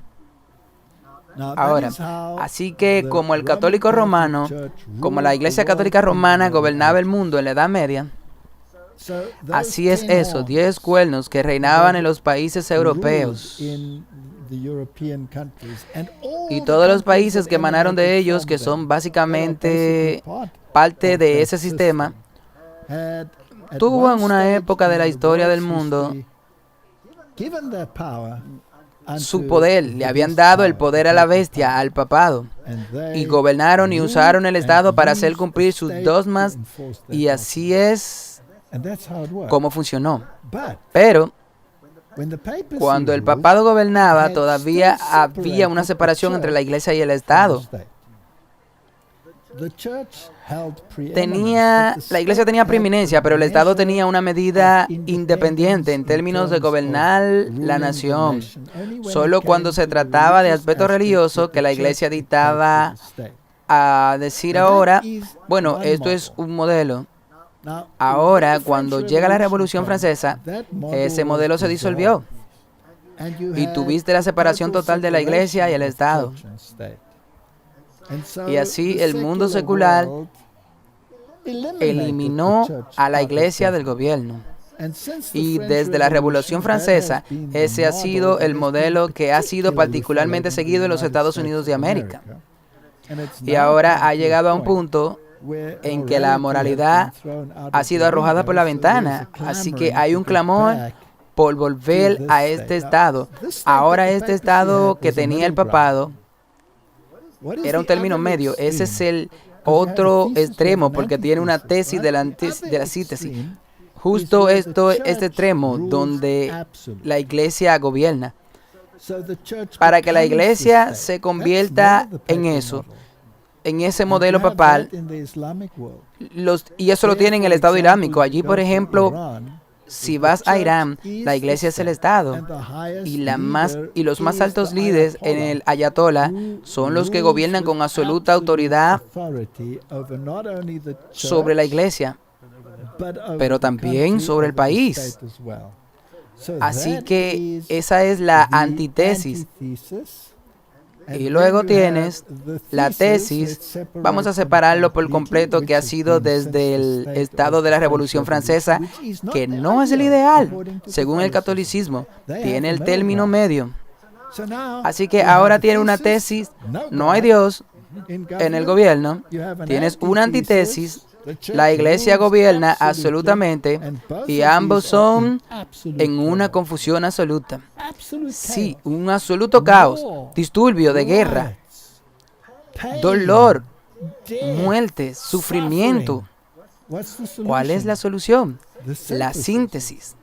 Ahora, así que como el católico romano, como la iglesia católica romana gobernaba el mundo en la Edad Media, así es eso, 10 cuernos que reinaban en los países europeos. Y todos los países que emanaron de ellos, que son básicamente parte de ese sistema, tuvo en una época de la historia del mundo su poder. Le habían dado el poder a la bestia, al papado, y gobernaron y usaron el Estado para hacer cumplir sus dogmas, y así es como funcionó. Pero cuando el papado gobernaba, todavía había una separación entre la iglesia y el Estado. La iglesia tenía preeminencia, pero el Estado tenía una medida independiente en términos de gobernar la nación. Solo cuando se trataba de aspectos religiosos que la iglesia dictaba a decir ahora, bueno, esto es un modelo. Ahora, cuando llega la Revolución Francesa, ese modelo se disolvió y tuviste la separación total de la iglesia y el Estado. Y así el mundo secular eliminó a la iglesia del gobierno. Y desde la Revolución Francesa, ese ha sido el modelo que ha sido particularmente seguido en los Estados Unidos de América. Y ahora ha llegado a un punto en que la moralidad ha sido arrojada por la ventana. Así que hay un clamor por volver a este estado. Ahora este estado que tenía el papado era un término medio. Ese es el otro extremo porque tiene una tesis de la síntesis. Justo este extremo donde la iglesia gobierna. Para que la iglesia se convierta en eso, en ese modelo papal, y eso lo tiene en el Estado Islámico. Allí, por ejemplo, si vas a Irán, la iglesia es el Estado, y los más altos líderes en el Ayatollah son los que gobiernan con absoluta autoridad sobre la iglesia, pero también sobre el país. Así que esa es la antítesis. Y luego tienes la tesis, vamos a separarlo por completo, que ha sido desde el estado de la Revolución Francesa, que no es el ideal, según el catolicismo, tiene el término medio. Así que ahora tiene una tesis, no hay Dios en el gobierno, tienes una antítesis, la iglesia gobierna absolutamente y ambos son en una confusión absoluta. Sí, un absoluto caos, disturbio de guerra, dolor, muerte, sufrimiento. ¿Cuál es la solución? La síntesis.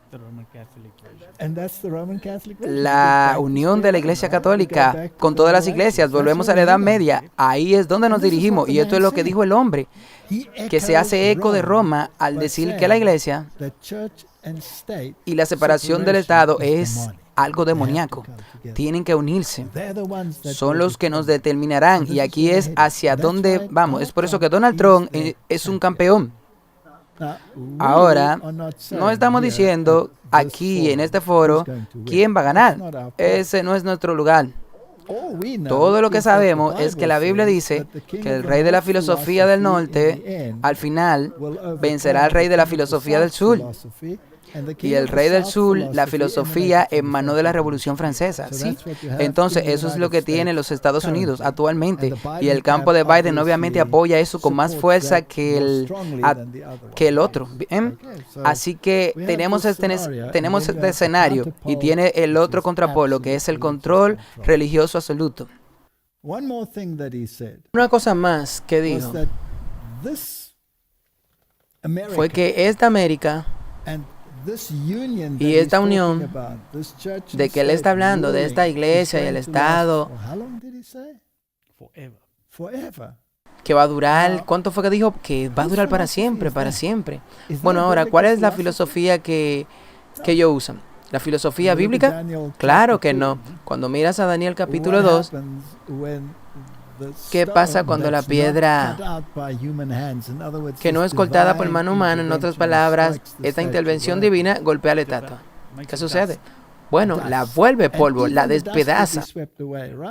La unión de la Iglesia Católica con todas las iglesias. Volvemos a la Edad Media. Ahí es donde nos dirigimos. Y esto es lo que dijo el hombre, que se hace eco de Roma al decir que la Iglesia y la separación del Estado es algo demoníaco. Tienen que unirse. Son los que nos determinarán. Y aquí es hacia dónde vamos. Es por eso que Donald Trump es un campeón. Ahora, no estamos diciendo aquí en este foro quién va a ganar. Ese no es nuestro lugar. Todo lo que sabemos es que la Biblia dice que el rey de la filosofía del norte, al final, vencerá al rey de la filosofía del sur. Y el rey del sur, la filosofía emanó de la Revolución Francesa, ¿sí? Entonces, eso es lo que tienen los Estados Unidos actualmente. Y el campo de Biden obviamente apoya eso con más fuerza que el otro. ¿Bien? Así que tenemos este escenario y tiene el otro contrapolo, que es el control religioso absoluto. Una cosa más que dijo fue que esta América y esta unión de que él está hablando de esta iglesia y el Estado que va a durar, ¿cuánto fue que dijo? Que va a durar para siempre, para siempre. Bueno, ahora, ¿cuál es la filosofía que ellos usan? ¿La filosofía bíblica? Claro que no. Cuando miras a Daniel capítulo 2, ¿qué pasa cuando la piedra que no es cortada por mano humana, en otras palabras, esta intervención divina, golpea la estatua? ¿Qué sucede? Bueno, la vuelve polvo, la despedaza.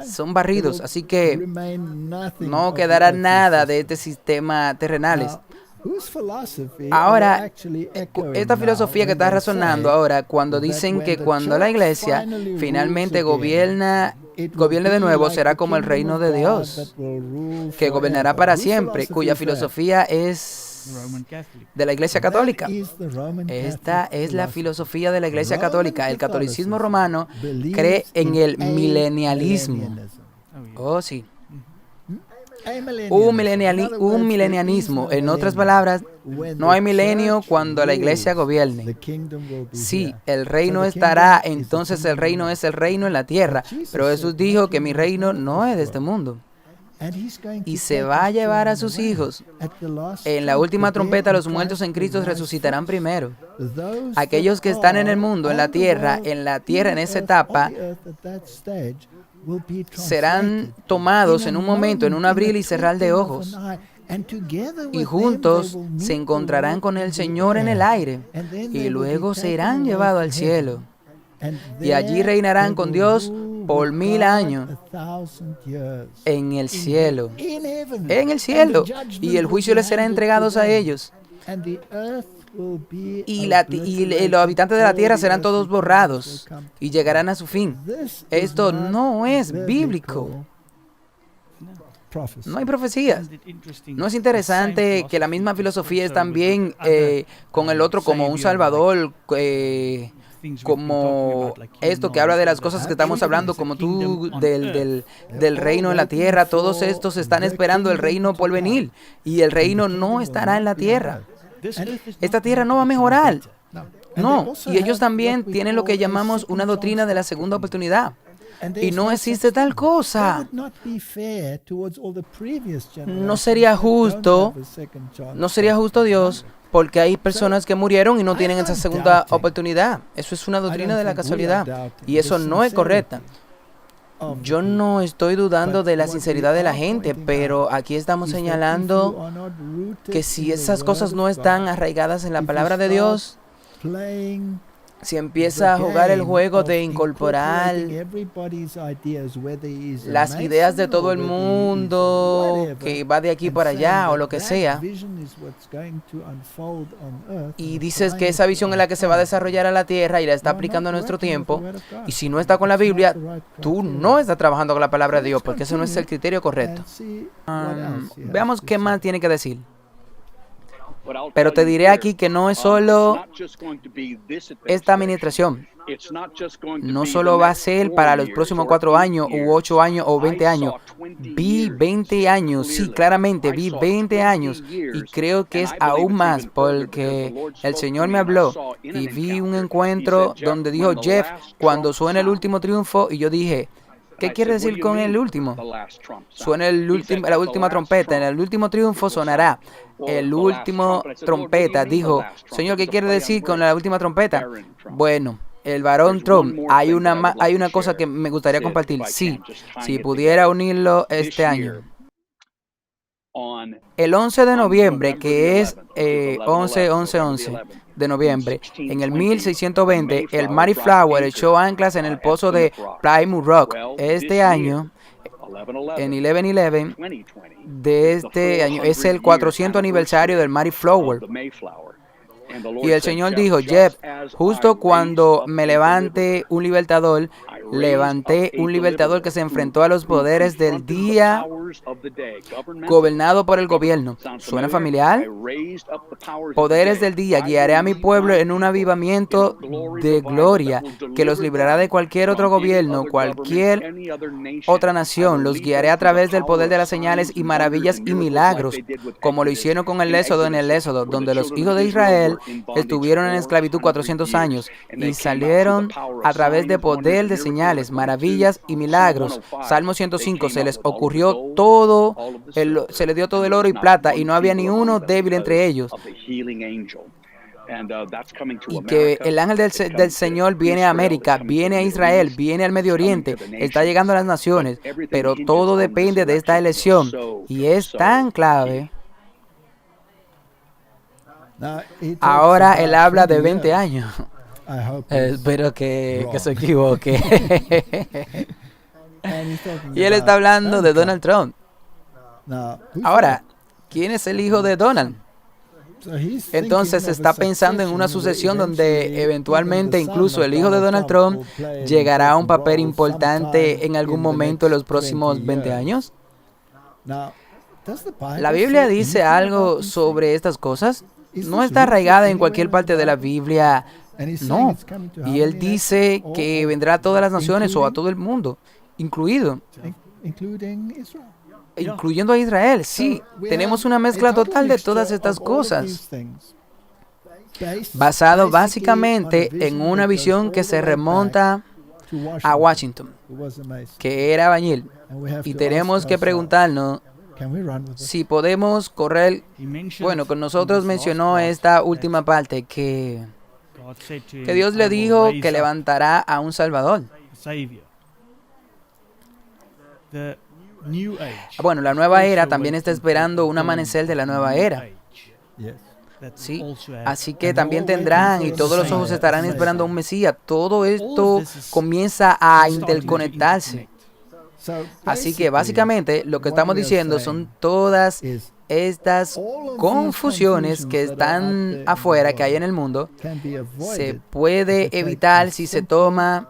Son barridos, así que no quedará nada de este sistema terrenales. Ahora, esta filosofía que está razonando ahora, cuando dicen que cuando la iglesia finalmente gobierne de nuevo, será como el reino de Dios, que gobernará para siempre, cuya filosofía es de la Iglesia Católica. Esta es la filosofía de la Iglesia Católica. El catolicismo romano cree en el milenialismo. Oh, sí. Un milenianismo. En otras palabras, no hay milenio cuando la iglesia gobierne. Sí, el reino estará, entonces el reino es el reino en la tierra. Pero Jesús dijo que mi reino no es de este mundo. Y se va a llevar a sus hijos. En la última trompeta, los muertos en Cristo resucitarán primero. Aquellos que están en el mundo, en la tierra en esa etapa, serán tomados en un momento, en un abrir y cerrar de ojos. Y juntos se encontrarán con el Señor en el aire. Y luego serán llevados al cielo. Y allí reinarán con Dios por 1000 años en el cielo. En el cielo. Y el juicio les será entregado a ellos. Y los habitantes de la tierra serán todos borrados y llegarán a su fin. Esto no es bíblico. No hay profecías. ¿No es interesante que la misma filosofía es también con el otro como un salvador como esto que habla de las cosas que estamos hablando, como tú, del reino en la tierra. Todos estos están esperando el reino por venir, y el reino no estará en la tierra. Esta tierra no va a mejorar. No, y ellos también tienen lo que llamamos una doctrina de la segunda oportunidad. Y no existe tal cosa. No sería justo Dios, porque hay personas que murieron y no tienen esa segunda oportunidad. Eso es una doctrina de la casualidad, y eso no es correcta. Yo no estoy dudando de la sinceridad de la gente, pero aquí estamos señalando que si esas cosas no están arraigadas en la palabra de Dios, si empieza a jugar el juego de incorporar las ideas de todo el mundo, que va de aquí para allá o lo que sea, y dices que esa visión es la que se va a desarrollar a la tierra y la está aplicando a nuestro tiempo, y si no está con la Biblia, tú no estás trabajando con la palabra de Dios, porque ese no es el criterio correcto. Veamos qué más tiene que decir. Pero te diré aquí que no es solo esta administración. No solo va a ser para los próximos 4 años, u 8 años, o 20 años. Vi 20 años, sí, claramente, vi 20 años. Y creo que es aún más, porque el Señor me habló y vi un encuentro donde dijo: Jeff, cuando suene el último triunfo, y yo dije: ¿qué quiere decir con el último? Suena la última trompeta. En el último triunfo sonará el último trompeta. Dijo: Señor, ¿qué quiere decir con la última trompeta? Bueno, el varón Trump, hay una cosa que me gustaría compartir. Sí, si pudiera unirlo este año. El 11 de noviembre, que es 11 de noviembre, en el 1620, el Mayflower echó anclas en el pozo de Plymouth Rock. Este año, en 11/11 de este año, es el 400 aniversario del Mayflower. Y el Señor dijo: Jeff, justo cuando me levanté un libertador que se enfrentó a los poderes del día, gobernado por el gobierno. ¿Suena familiar? Poderes del día, guiaré a mi pueblo en un avivamiento de gloria que los librará de cualquier otro gobierno, cualquier otra nación. Los guiaré a través del poder de las señales y maravillas y milagros, como lo hicieron con el Éxodo en el Éxodo, donde los hijos de Israel estuvieron en esclavitud 400 años y salieron a través de poder de señales, maravillas y milagros. Salmo 105, se les ocurrió todo, se les dio todo el oro y plata, y no había ni uno débil entre ellos. Y que el ángel del Señor viene a América, viene a Israel, viene al Medio Oriente, está llegando a las naciones, pero todo depende de esta elección, y es tan clave. Ahora él habla de 20 años. Espero que se equivoque. Y él está hablando de Donald Trump. Ahora, ¿quién es el hijo de Donald? Entonces está pensando en una sucesión donde eventualmente incluso el hijo de Donald Trump llegará a un papel importante en algún momento en los próximos 20 años. ¿La Biblia dice algo sobre estas cosas? No está arraigada en cualquier parte de la Biblia, no. Y él dice que vendrá a todas las naciones o a todo el mundo, incluyendo a Israel. Sí, tenemos una mezcla total de todas estas cosas, basado básicamente en una visión que se remonta a Washington, que era albañil. Y tenemos que preguntarnos si podemos correr. Bueno, con nosotros mencionó esta última parte, que Dios le dijo que levantará a un Salvador. Bueno, la nueva era también está esperando un amanecer de la nueva era. Sí, así que también tendrán, y todos los ojos estarán esperando a un Mesías. Todo esto comienza a interconectarse. Así que básicamente lo que estamos diciendo son todas estas confusiones que están afuera, que hay en el mundo, se puede evitar si se toma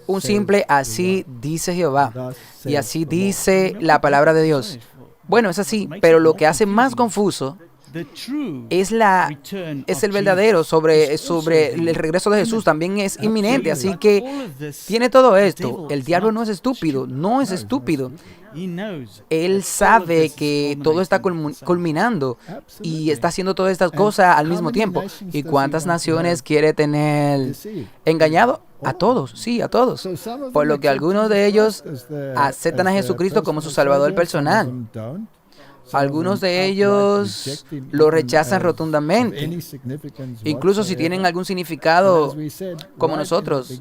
un simple "así dice Jehová" y así dice la palabra de Dios. Bueno, es así, pero lo que hace más confuso es el verdadero sobre el regreso de Jesús, también es inminente, así que tiene todo esto. El diablo no es estúpido, no es estúpido. Él sabe que todo está culminando y está haciendo todas estas cosas al mismo tiempo. ¿Y cuántas naciones quiere tener engañado? A todos, sí, a todos. Por lo que algunos de ellos aceptan a Jesucristo como su Salvador personal. Algunos de ellos lo rechazan rotundamente, incluso si tienen algún significado como nosotros.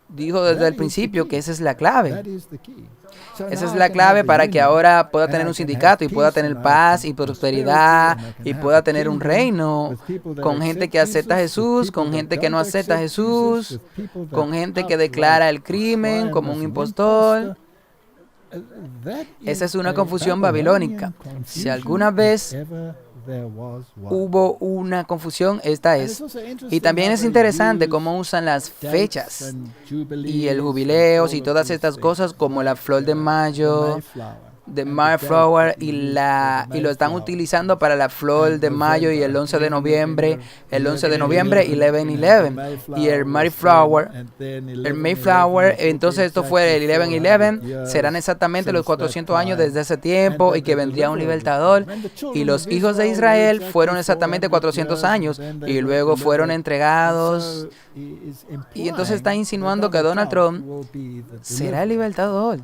Dijo desde el principio que esa es la clave. Esa es la clave para que ahora pueda tener un sindicato y pueda tener paz y prosperidad y pueda tener un reino con gente que acepta a Jesús, con gente que no acepta a Jesús, con gente que declara el crimen como un impostor. Esa es una confusión babilónica. Si alguna vez hubo una confusión, esta es. Y también es interesante cómo usan las fechas y el jubileos y todas estas cosas como la flor de mayo, de Mayflower, y lo están utilizando para la flor de mayo y el 11 de noviembre, 11/11, y el Mayflower, entonces esto fue el 11/11, serán exactamente los 400 años desde ese tiempo y que vendría un libertador, y los hijos de Israel fueron exactamente 400 años y luego fueron entregados, y entonces está insinuando que Donald Trump será el libertador.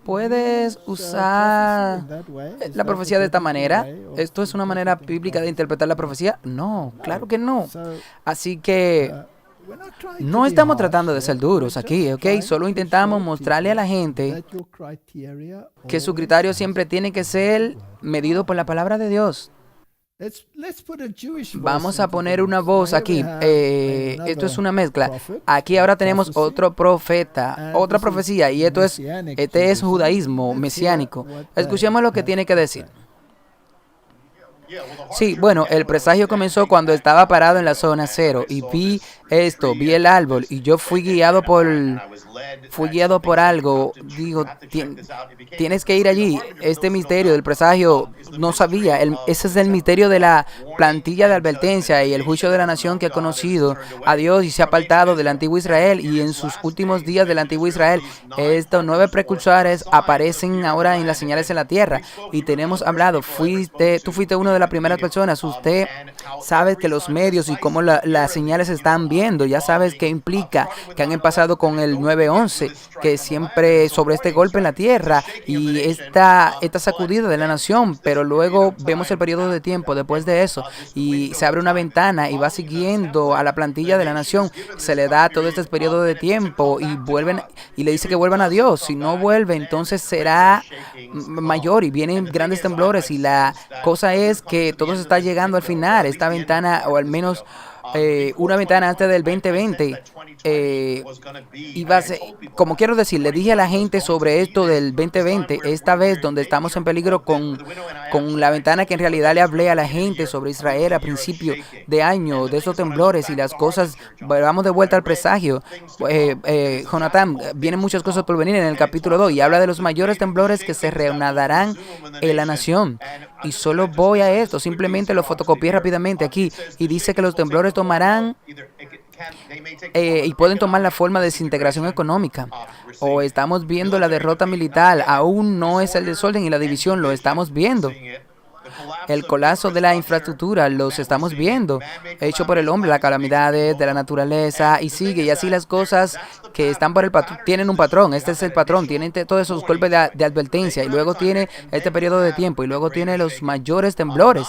¿Puedes usar la profecía de esta manera? ¿Esto es una manera bíblica de interpretar la profecía? No, claro que no. Así que no estamos tratando de ser duros aquí, ¿ok? Solo intentamos mostrarle a la gente que su criterio siempre tiene que ser medido por la palabra de Dios. Vamos a poner una voz aquí. Esto es una mezcla. Aquí ahora tenemos otro profeta, otra profecía, y este es judaísmo mesiánico. Escuchemos lo que tiene que decir. Sí, bueno, el presagio comenzó cuando estaba parado en la zona cero y vi el árbol, y yo fui guiado por algo. Digo, tienes que ir allí. Este misterio del presagio, no sabía. Ese es el misterio de la plantilla de advertencia y el juicio de la nación que ha conocido a Dios y se ha apartado del antiguo Israel, y en sus últimos días del antiguo Israel, estos 9 precursores aparecen ahora en las señales en la tierra. Y tenemos hablado, tú fuiste uno de las primeras personas. Usted sabe que los medios y cómo las señales están viendo, ya sabes qué implica, que han pasado con el 9/11, que siempre sobre este golpe en la tierra y esta sacudida de la nación, pero luego vemos el periodo de tiempo después de eso y se abre una ventana y va siguiendo a la plantilla de la nación, se le da todo este periodo de tiempo y vuelven y le dice que vuelvan a Dios. Si no vuelve, entonces será mayor y vienen grandes temblores, y la cosa es que todo se está llegando al final. Esta ventana, o al menos una ventana antes del 2020, iba a ser, como quiero decir, le dije a la gente sobre esto del 2020, esta vez donde estamos en peligro con la ventana que en realidad le hablé a la gente sobre Israel a principio de año, de esos temblores y las cosas. Vamos de vuelta al presagio. Jonathan, vienen muchas cosas por venir en el capítulo 2 y habla de los mayores temblores que se reanudarán en la nación. Y solo voy a esto, simplemente lo fotocopié rápidamente aquí, y dice que los temblores tomarán y pueden tomar la forma de desintegración económica, o estamos viendo la derrota militar. Aún no es el desorden y la división, lo estamos viendo. El colapso de la infraestructura, los estamos viendo, hecho por el hombre, las calamidades de la naturaleza, y sigue, y así las cosas que están por el patrón, tienen un patrón. Este es el patrón, tienen todos esos golpes de advertencia, y luego tiene este periodo de tiempo, y luego tiene los mayores temblores.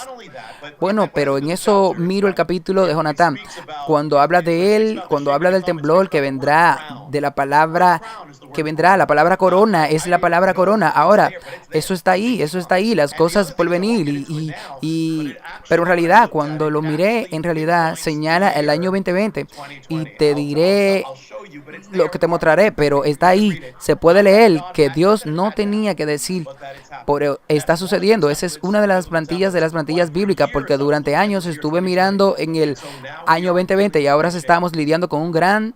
Bueno, pero en eso miro el capítulo de Jonathan, cuando habla de él, cuando habla del temblor que vendrá, de la palabra que vendrá, la palabra corona, es la palabra corona. Ahora, eso está ahí, las cosas por venir, pero en realidad, cuando lo miré, en realidad señala el año 2020, y te diré lo que te mostraré, pero está ahí, se puede leer que Dios no tenía que decir, pero está sucediendo. Esa es una de las plantillas bíblicas, porque durante años estuve mirando en el año 2020 y ahora estamos lidiando con un gran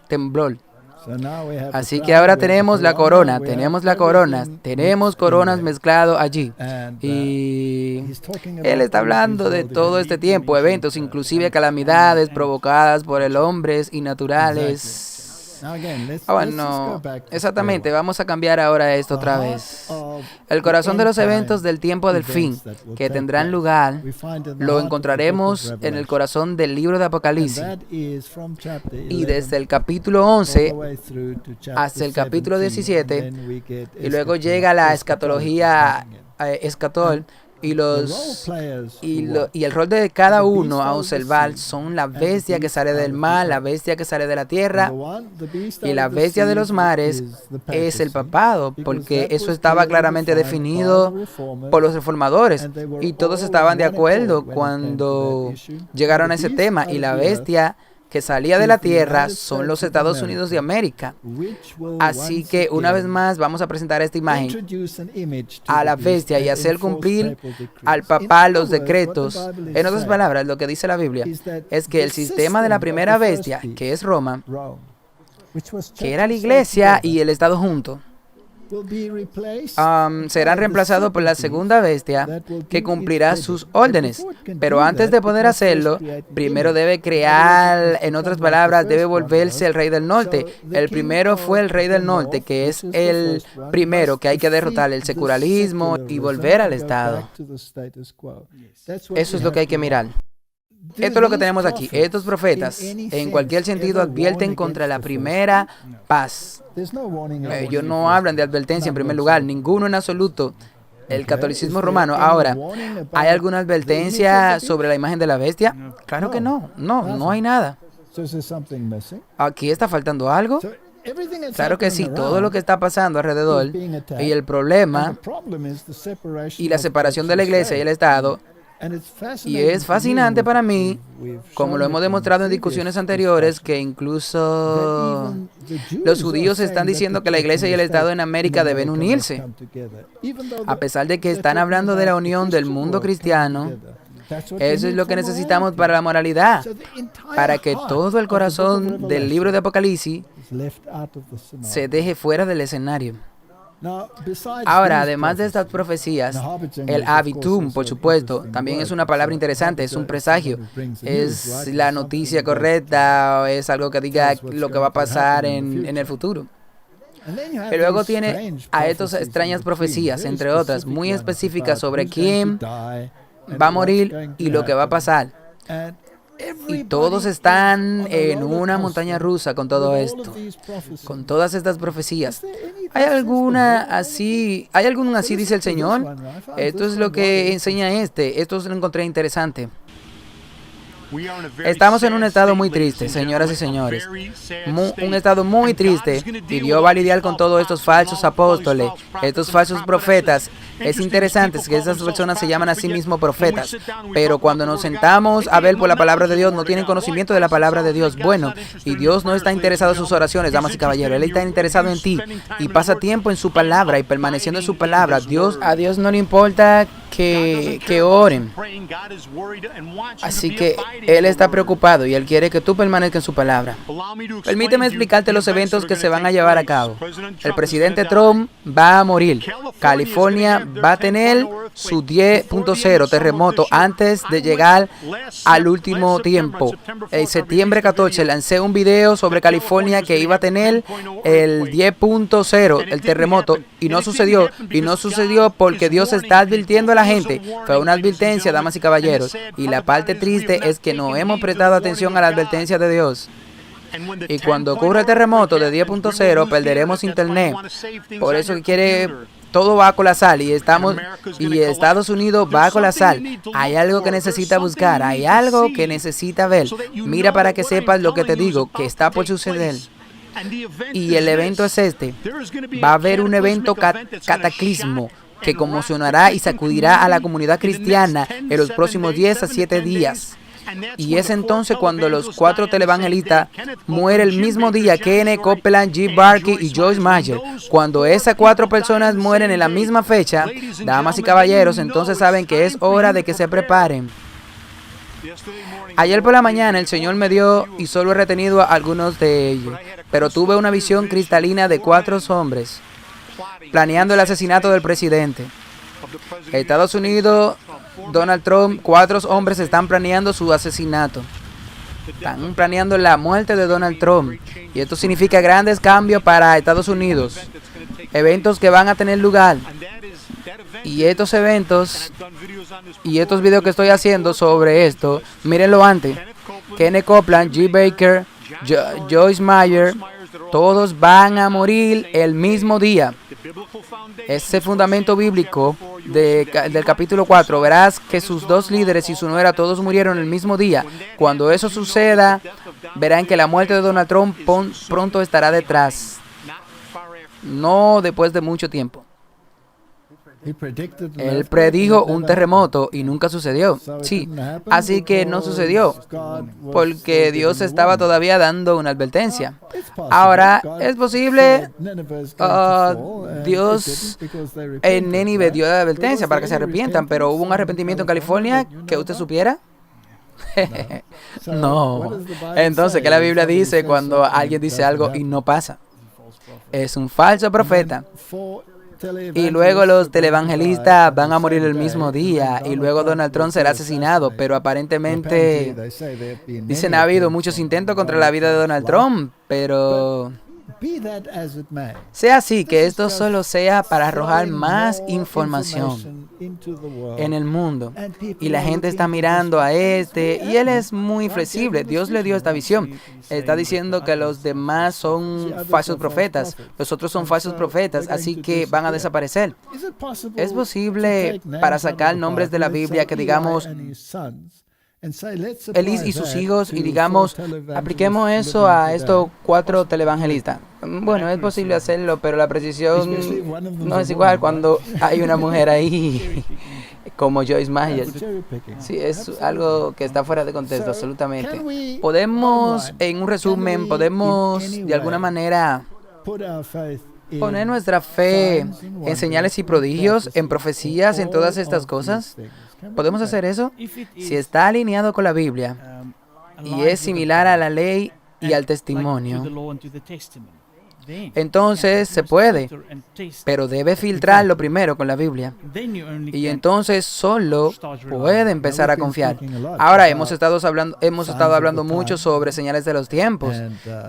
temblor. Así que ahora tenemos la corona, tenemos coronas mezclado allí. Y él está hablando de todo este tiempo, eventos, inclusive calamidades provocadas por el hombre y naturales. Bueno, exactamente, vamos a cambiar ahora esto otra vez. El corazón de los eventos del tiempo del fin que tendrán lugar lo encontraremos en el corazón del libro de Apocalipsis. Y desde el capítulo 11 hasta el capítulo 17, y luego llega la escatología, escatol, y el rol de cada uno a observar son la bestia que sale del mar, la bestia que sale de la tierra, y la bestia de los mares es el papado, porque eso estaba claramente definido por los reformadores, y todos estaban de acuerdo cuando llegaron a ese tema, y la bestia que salía de la tierra son los Estados Unidos de América. Así que una vez más vamos a presentar esta imagen a la bestia y hacer cumplir al papá los decretos. En otras palabras, lo que dice la Biblia es que el sistema de la primera bestia, que es Roma, que era la iglesia y el Estado juntos, serán reemplazados por la segunda bestia que cumplirá sus órdenes. Pero antes de poder hacerlo, primero debe crear, en otras palabras, debe volverse el rey del norte. El primero fue el rey del norte, que es el primero que hay que derrotar, el secularismo y volver al Estado. Eso es lo que hay que mirar. Esto es lo que tenemos aquí. Estos profetas, en cualquier sentido, advierten contra la primera paz. Ellos no hablan de advertencia en primer lugar, ninguno en absoluto. El catolicismo romano. Ahora, ¿hay alguna advertencia sobre la imagen de la bestia? Claro que no. No hay nada. ¿Aquí está faltando algo? Claro que sí, todo lo que está pasando alrededor y el problema y la separación de la iglesia y el Estado. Y es fascinante para mí, como lo hemos demostrado en discusiones anteriores, que incluso los judíos están diciendo que la iglesia y el Estado en América deben unirse. A pesar de que están hablando de la unión del mundo cristiano, eso es lo que necesitamos para la moralidad, para que todo el corazón del libro de Apocalipsis se deje fuera del escenario. Ahora, además de estas profecías, el habitum, por supuesto, también es una palabra interesante, es un presagio, es la noticia correcta, o es algo que diga lo que va a pasar en el futuro. Y luego tiene a estas extrañas profecías, entre otras, muy específicas sobre quién va a morir y lo que va a pasar. Y todos están en una montaña rusa con todo esto, con todas estas profecías. ¿Hay algún así, dice el Señor? Esto es lo que enseña esto lo encontré interesante. Estamos en un estado muy triste, señoras y señores. Un estado muy triste. Y Dios va a lidiar con todos estos falsos apóstoles, estos falsos profetas. Es interesante que esas personas se llaman a sí mismos profetas. Pero cuando nos sentamos a ver por la palabra de Dios, no tienen conocimiento de la palabra de Dios. Bueno, y Dios no está interesado en sus oraciones, damas y caballeros. Él está interesado en ti. Y pasa tiempo en su palabra y permaneciendo en su palabra. A Dios no le importa que oren. Así que Él está preocupado y Él quiere que tú permanezcas en su palabra. Permíteme explicarte los eventos que se van a llevar a cabo. El presidente Trump va a morir. California va a tener su 10.0 terremoto antes de llegar al último tiempo. En septiembre 14 lancé un video sobre California que iba a tener el 10.0, el terremoto, y no sucedió. Y no sucedió porque Dios está advirtiendo a la gente. Fue una advertencia, damas y caballeros. Y la parte triste es que no hemos prestado atención a la advertencia de Dios. Y cuando ocurra el terremoto de 10.0, perderemos internet. Por eso todo va a colapsar y Estados Unidos va a colapsar. Hay algo que necesita buscar, hay algo que necesita ver. Mira para que sepas lo que te digo, que está por suceder. Y el evento es este. Va a haber un evento cataclismo que conmocionará y sacudirá a la comunidad cristiana en los próximos 10 a 7 días. Y es entonces cuando los 4 televangelitas mueren el mismo día, Kenneth Copeland, G. Barkey y Joyce Meyer. Cuando esas 4 personas mueren en la misma fecha, damas y caballeros, entonces saben que es hora de que se preparen. Ayer por la mañana el Señor me dio, y solo he retenido a algunos de ellos, pero tuve una visión cristalina de 4 hombres planeando el asesinato del presidente. Estados Unidos, Donald Trump, 4 hombres están planeando su asesinato. Están planeando la muerte de Donald Trump. Y esto significa grandes cambios para Estados Unidos. Eventos que van a tener lugar. Y estos eventos y estos videos que estoy haciendo sobre esto, mírenlo antes. Kenneth Copeland, G. Baker, Joyce Meyer, todos van a morir el mismo día. Ese fundamento bíblico del capítulo 4, verás que sus 2 líderes y su nuera todos murieron el mismo día. Cuando eso suceda, verán que la muerte de Donald Trump pronto estará detrás. No después de mucho tiempo. Él predijo un terremoto y nunca sucedió. Sí, así que no sucedió porque Dios estaba todavía dando una advertencia. Ahora, es posible, Dios en Nínive dio la advertencia para que se arrepientan, pero ¿hubo un arrepentimiento en California que usted supiera? No. Entonces, ¿qué la Biblia dice cuando alguien dice algo y no pasa? Es un falso profeta. Y luego los televangelistas van a morir el mismo día. Y luego Donald Trump será asesinado. Pero aparentemente, dicen, ha habido muchos intentos contra la vida de Donald Trump. Pero sea así, que esto solo sea para arrojar más información en el mundo. Y la gente está mirando a este, y él es muy flexible. Dios le dio esta visión. Está diciendo que los demás son falsos profetas. Los otros son falsos profetas, así que van a desaparecer. ¿Es posible para sacar nombres de la Biblia que digamos Elí y sus hijos y digamos, apliquemos eso a estos 4 televangelistas? Bueno, es posible hacerlo, pero la precisión no es igual cuando hay una mujer ahí como Joyce Meyer. Sí, es algo que está fuera de contexto, absolutamente. Podemos, en un resumen, podemos de alguna manera poner nuestra fe en señales y prodigios, en profecías, en todas estas cosas. ¿Podemos hacer eso? Si está alineado con la Biblia y es similar a la ley y al testimonio, entonces se puede, pero debe filtrarlo primero con la Biblia. Y entonces solo puede empezar a confiar. Ahora hemos estado hablando mucho sobre señales de los tiempos.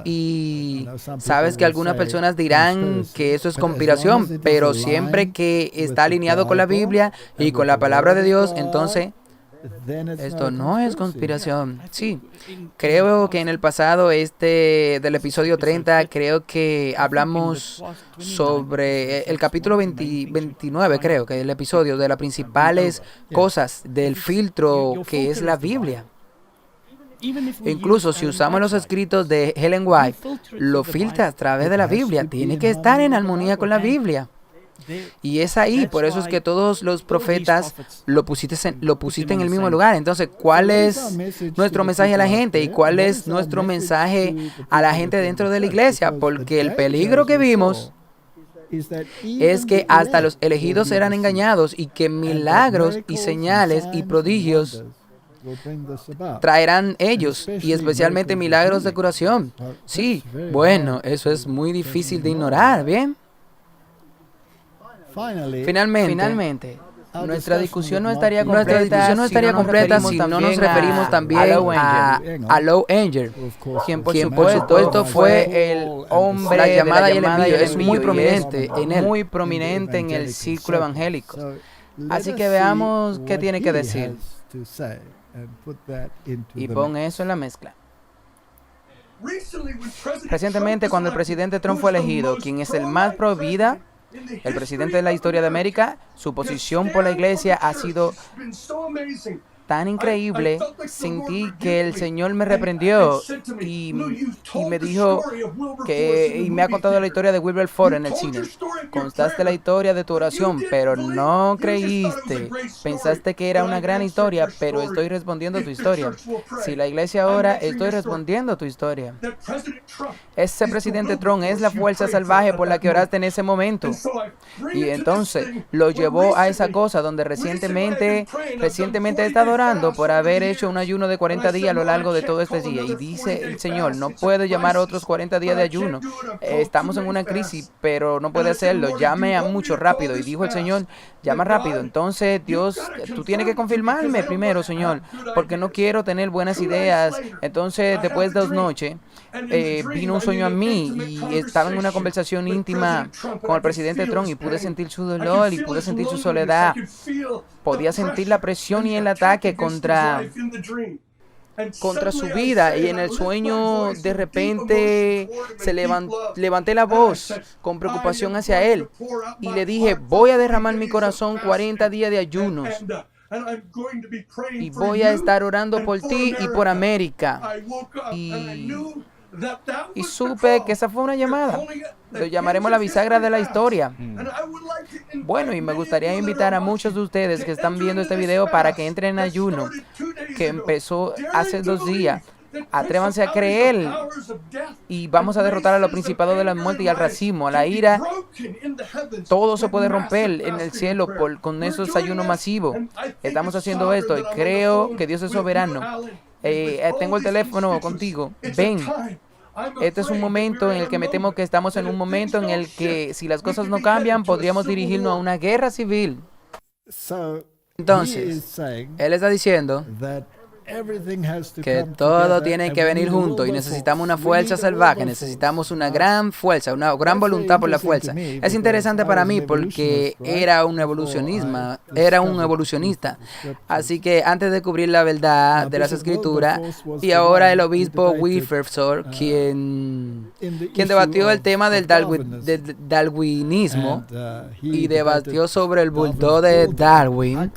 Y sabes que algunas personas dirán que eso es conspiración, pero siempre que está alineado con la Biblia y con la palabra de Dios, entonces esto no es conspiración. Sí, creo que en el pasado del episodio 30, creo que hablamos sobre el capítulo 29, creo que el episodio de las principales cosas del filtro que es la Biblia. Incluso si usamos los escritos de Ellen White, lo filtra a través de la Biblia. Tiene que estar en armonía con la Biblia. Y es ahí, por eso es que todos los profetas lo pusiste en el mismo lugar. Entonces, ¿cuál es nuestro mensaje a la gente? ¿Y cuál es nuestro mensaje a la gente dentro de la iglesia? Porque el peligro que vimos es que hasta los elegidos serán engañados y que milagros y señales y prodigios traerán ellos, y especialmente milagros de curación. Sí, bueno, eso es muy difícil de ignorar, ¿bien? Finalmente, nuestra discusión no estaría completa si no nos referimos también a Low Anger, quien por supuesto fue el hombre la llamada y el envío. Es muy prominente en el círculo evangélico. Así que veamos qué tiene que decir y pon eso en la mezcla. Recientemente, cuando el presidente Trump fue elegido, quien es el más pro vida, el presidente de la historia de América, su posición por la iglesia ha sido tan increíble. Sentí que el Señor me reprendió y me dijo y me ha contado la historia de Wilberforce en el cine. Contaste la historia de tu oración, pero no creíste. Pensaste que era una gran historia, pero estoy respondiendo tu historia. Si la iglesia ora, estoy respondiendo tu historia. Ese presidente Trump es la fuerza salvaje por la que oraste en ese momento. Y entonces lo llevó a esa cosa donde recientemente he estado orando orando por haber hecho un ayuno de 40 días a lo largo de todo este día. Y dice el Señor, no puede llamar a otros 40 días de ayuno. Estamos en una crisis, pero no puede hacerlo. Llame a mucho rápido. Y dijo el Señor, llama rápido. Entonces, Dios, tú tienes que confirmarme primero, Señor, porque no quiero tener buenas ideas. Entonces, después de 2 noches, vino un sueño a mí y estaba en una conversación íntima con el presidente Trump y pude sentir su dolor y pude sentir su soledad. Podía sentir la presión y el ataque contra su vida, y en el sueño de repente levanté la voz con preocupación hacia él y le dije, voy a derramar mi corazón 40 días de ayunos y voy a estar orando por ti y por América. Y supe que esa fue una llamada. Lo llamaremos la bisagra de la historia. Bueno, y me gustaría invitar a muchos de ustedes que están viendo este video para que entren en ayuno, que empezó hace 2 días. Atrévanse a creer y vamos a derrotar a los principados de la muerte y al racismo, a la ira. Todo se puede romper en el cielo con esos ayunos masivos. Estamos haciendo esto y creo que Dios es soberano. Tengo el teléfono contigo. Ven. Este es un momento en el que me temo que estamos en un momento en el que, si las cosas no cambian, podríamos dirigirnos a una guerra civil. Entonces, él está diciendo que todo tiene que venir junto y necesitamos una fuerza salvaje, necesitamos una gran fuerza, una gran voluntad por la fuerza. Es interesante para mí porque era un evolucionista, así que antes de cubrir la verdad de las escrituras, y ahora el obispo Wilberforce, quien debatió el tema del darwinismo y debatió sobre el bulldog de Darwin,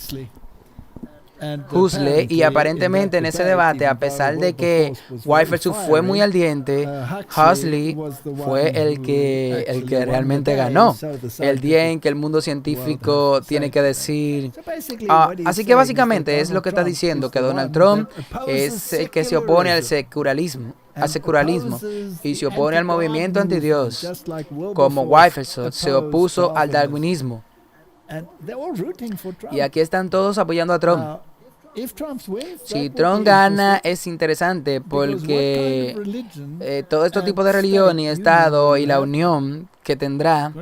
Huxley, y aparentemente en ese debate, a pesar de que Wilberforce fue muy ardiente, Huxley fue el que realmente ganó, el día en que el mundo científico tiene que decir. Así que básicamente es lo que está diciendo, que Donald Trump es el que se opone al secularismo y se opone al movimiento antidios, como Wilberforce se opuso al darwinismo. Y aquí están todos apoyando a Trump. Si Trump gana, es interesante porque todo este tipo de religión y Estado y la unión que tendrá,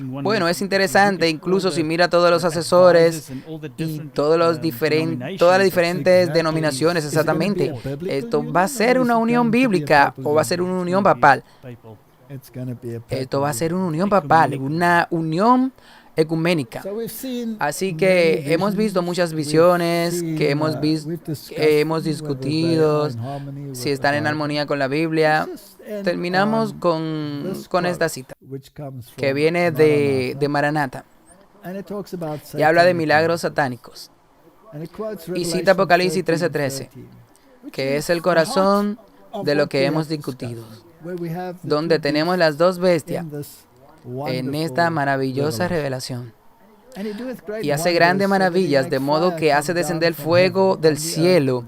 bueno, es interesante, incluso si mira todos los asesores y todas las diferentes denominaciones, exactamente. Esto va a ser una unión bíblica o va a ser una unión papal. Esto va a ser una unión papal, una unión ecuménica. Así que hemos visto muchas visiones que hemos discutido si están en armonía con la Biblia. Terminamos con esta cita que viene de Maranatha y habla de milagros satánicos y cita Apocalipsis 13:13, que es el corazón de lo que hemos discutido, donde tenemos las 2 bestias en esta maravillosa revelación. Y hace grandes maravillas, de modo que hace descender fuego del cielo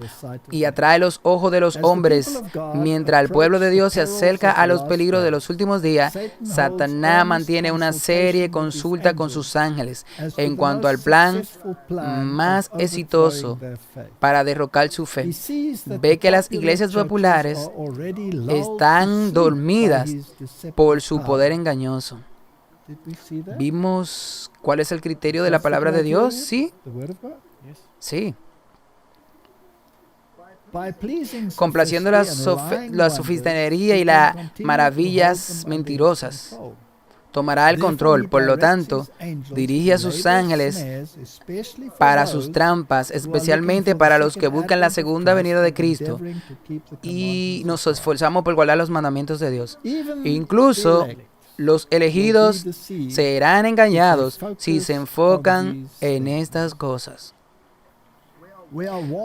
y atrae los ojos de los hombres. Mientras el pueblo de Dios se acerca a los peligros de los últimos días, Satanás mantiene una serie consulta con sus ángeles en cuanto al plan más exitoso para derrocar su fe. Ve que las iglesias populares están dormidas por su poder engañoso. ¿Vimos cuál es el criterio de la palabra de Dios? Sí. Sí. Complaciendo la sofistería y las maravillas mentirosas, tomará el control. Por lo tanto, dirige a sus ángeles para sus trampas, especialmente para los que buscan la segunda venida de Cristo, y nos esforzamos por guardar los mandamientos de Dios. Incluso los elegidos serán engañados si se enfocan en estas cosas.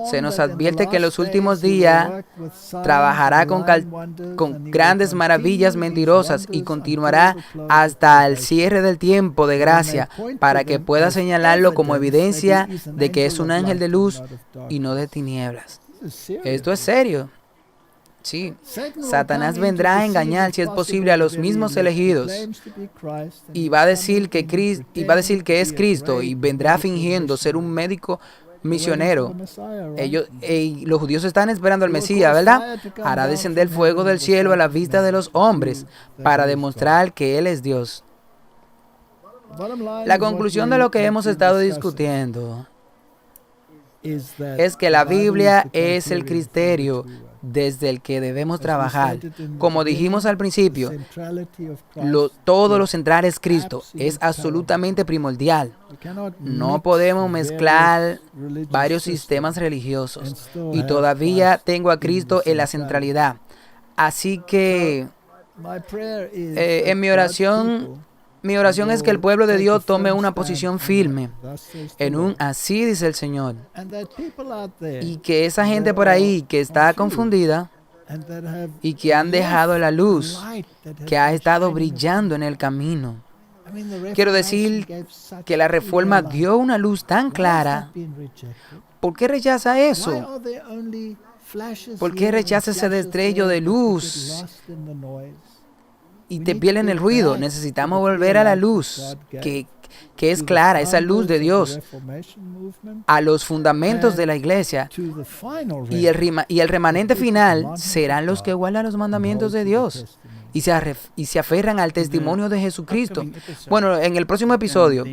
Se nos advierte que en los últimos días trabajará con grandes maravillas mentirosas y continuará hasta el cierre del tiempo de gracia para que pueda señalarlo como evidencia de que es un ángel de luz y no de tinieblas. Esto es serio. Sí, Satanás vendrá a engañar, si es posible, a los mismos elegidos y va a decir que es Cristo y vendrá fingiendo ser un médico misionero. Los judíos están esperando al Mesías, ¿verdad? Hará descender fuego del cielo a la vista de los hombres para demostrar que Él es Dios. La conclusión de lo que hemos estado discutiendo es que la Biblia es el criterio desde el que debemos trabajar. Como dijimos al principio, todo lo central es Cristo. Es absolutamente primordial. No podemos mezclar varios sistemas religiosos. Y todavía tengo a Cristo en la centralidad. Así que en mi oración es que el pueblo de Dios tome una posición firme en un así dice el Señor. Y que esa gente por ahí que está confundida y que han dejado la luz que ha estado brillando en el camino. Quiero decir que la Reforma dio una luz tan clara. ¿Por qué rechaza eso? ¿Por qué rechaza ese destello de luz? Y te pierden el ruido. Necesitamos volver a la luz, que es clara, esa luz de Dios, a los fundamentos de la iglesia. Y el remanente final serán los que guardan los mandamientos de Dios y se aferran al testimonio de Jesucristo. Bueno, en el próximo episodio,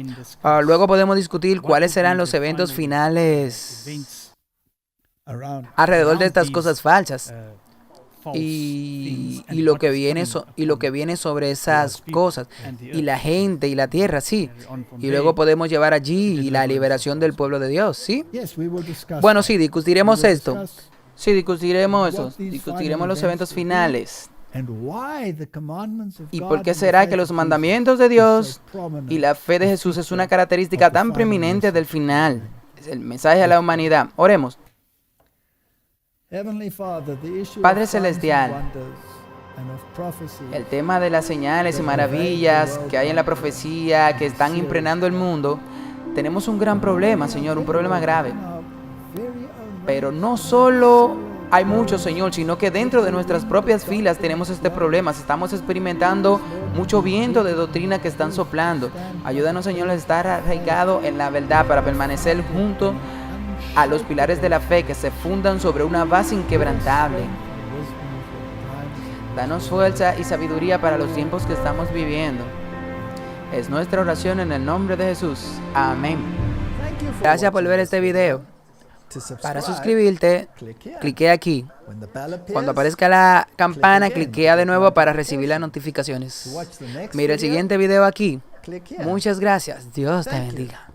luego podemos discutir cuáles serán los eventos finales alrededor de estas cosas falsas. Y lo que viene sobre esas cosas y la gente y la tierra, sí, y luego podemos llevar allí la liberación del pueblo de Dios, sí. Bueno, sí, discutiremos esto, sí, discutiremos eso, discutiremos los eventos finales y por qué será que los mandamientos de Dios y la fe de Jesús es una característica tan preeminente del final, es el mensaje a la humanidad. Oremos. Padre Celestial, el tema de las señales y maravillas que hay en la profecía que están impregnando el mundo, tenemos un gran problema, Señor, un problema grave. Pero no solo hay muchos, Señor, sino que dentro de nuestras propias filas tenemos este problema. Estamos experimentando mucho viento de doctrina que están soplando. Ayúdanos, Señor, a estar arraigado en la verdad para permanecer junto a los pilares de la fe que se fundan sobre una base inquebrantable. Danos fuerza y sabiduría para los tiempos que estamos viviendo. Es nuestra oración en el nombre de Jesús. Amén. Gracias por ver este video. Para suscribirte, clique aquí. Cuando aparezca la campana, cliquea de nuevo para recibir las notificaciones. Mira el siguiente video aquí. Muchas gracias. Dios te bendiga.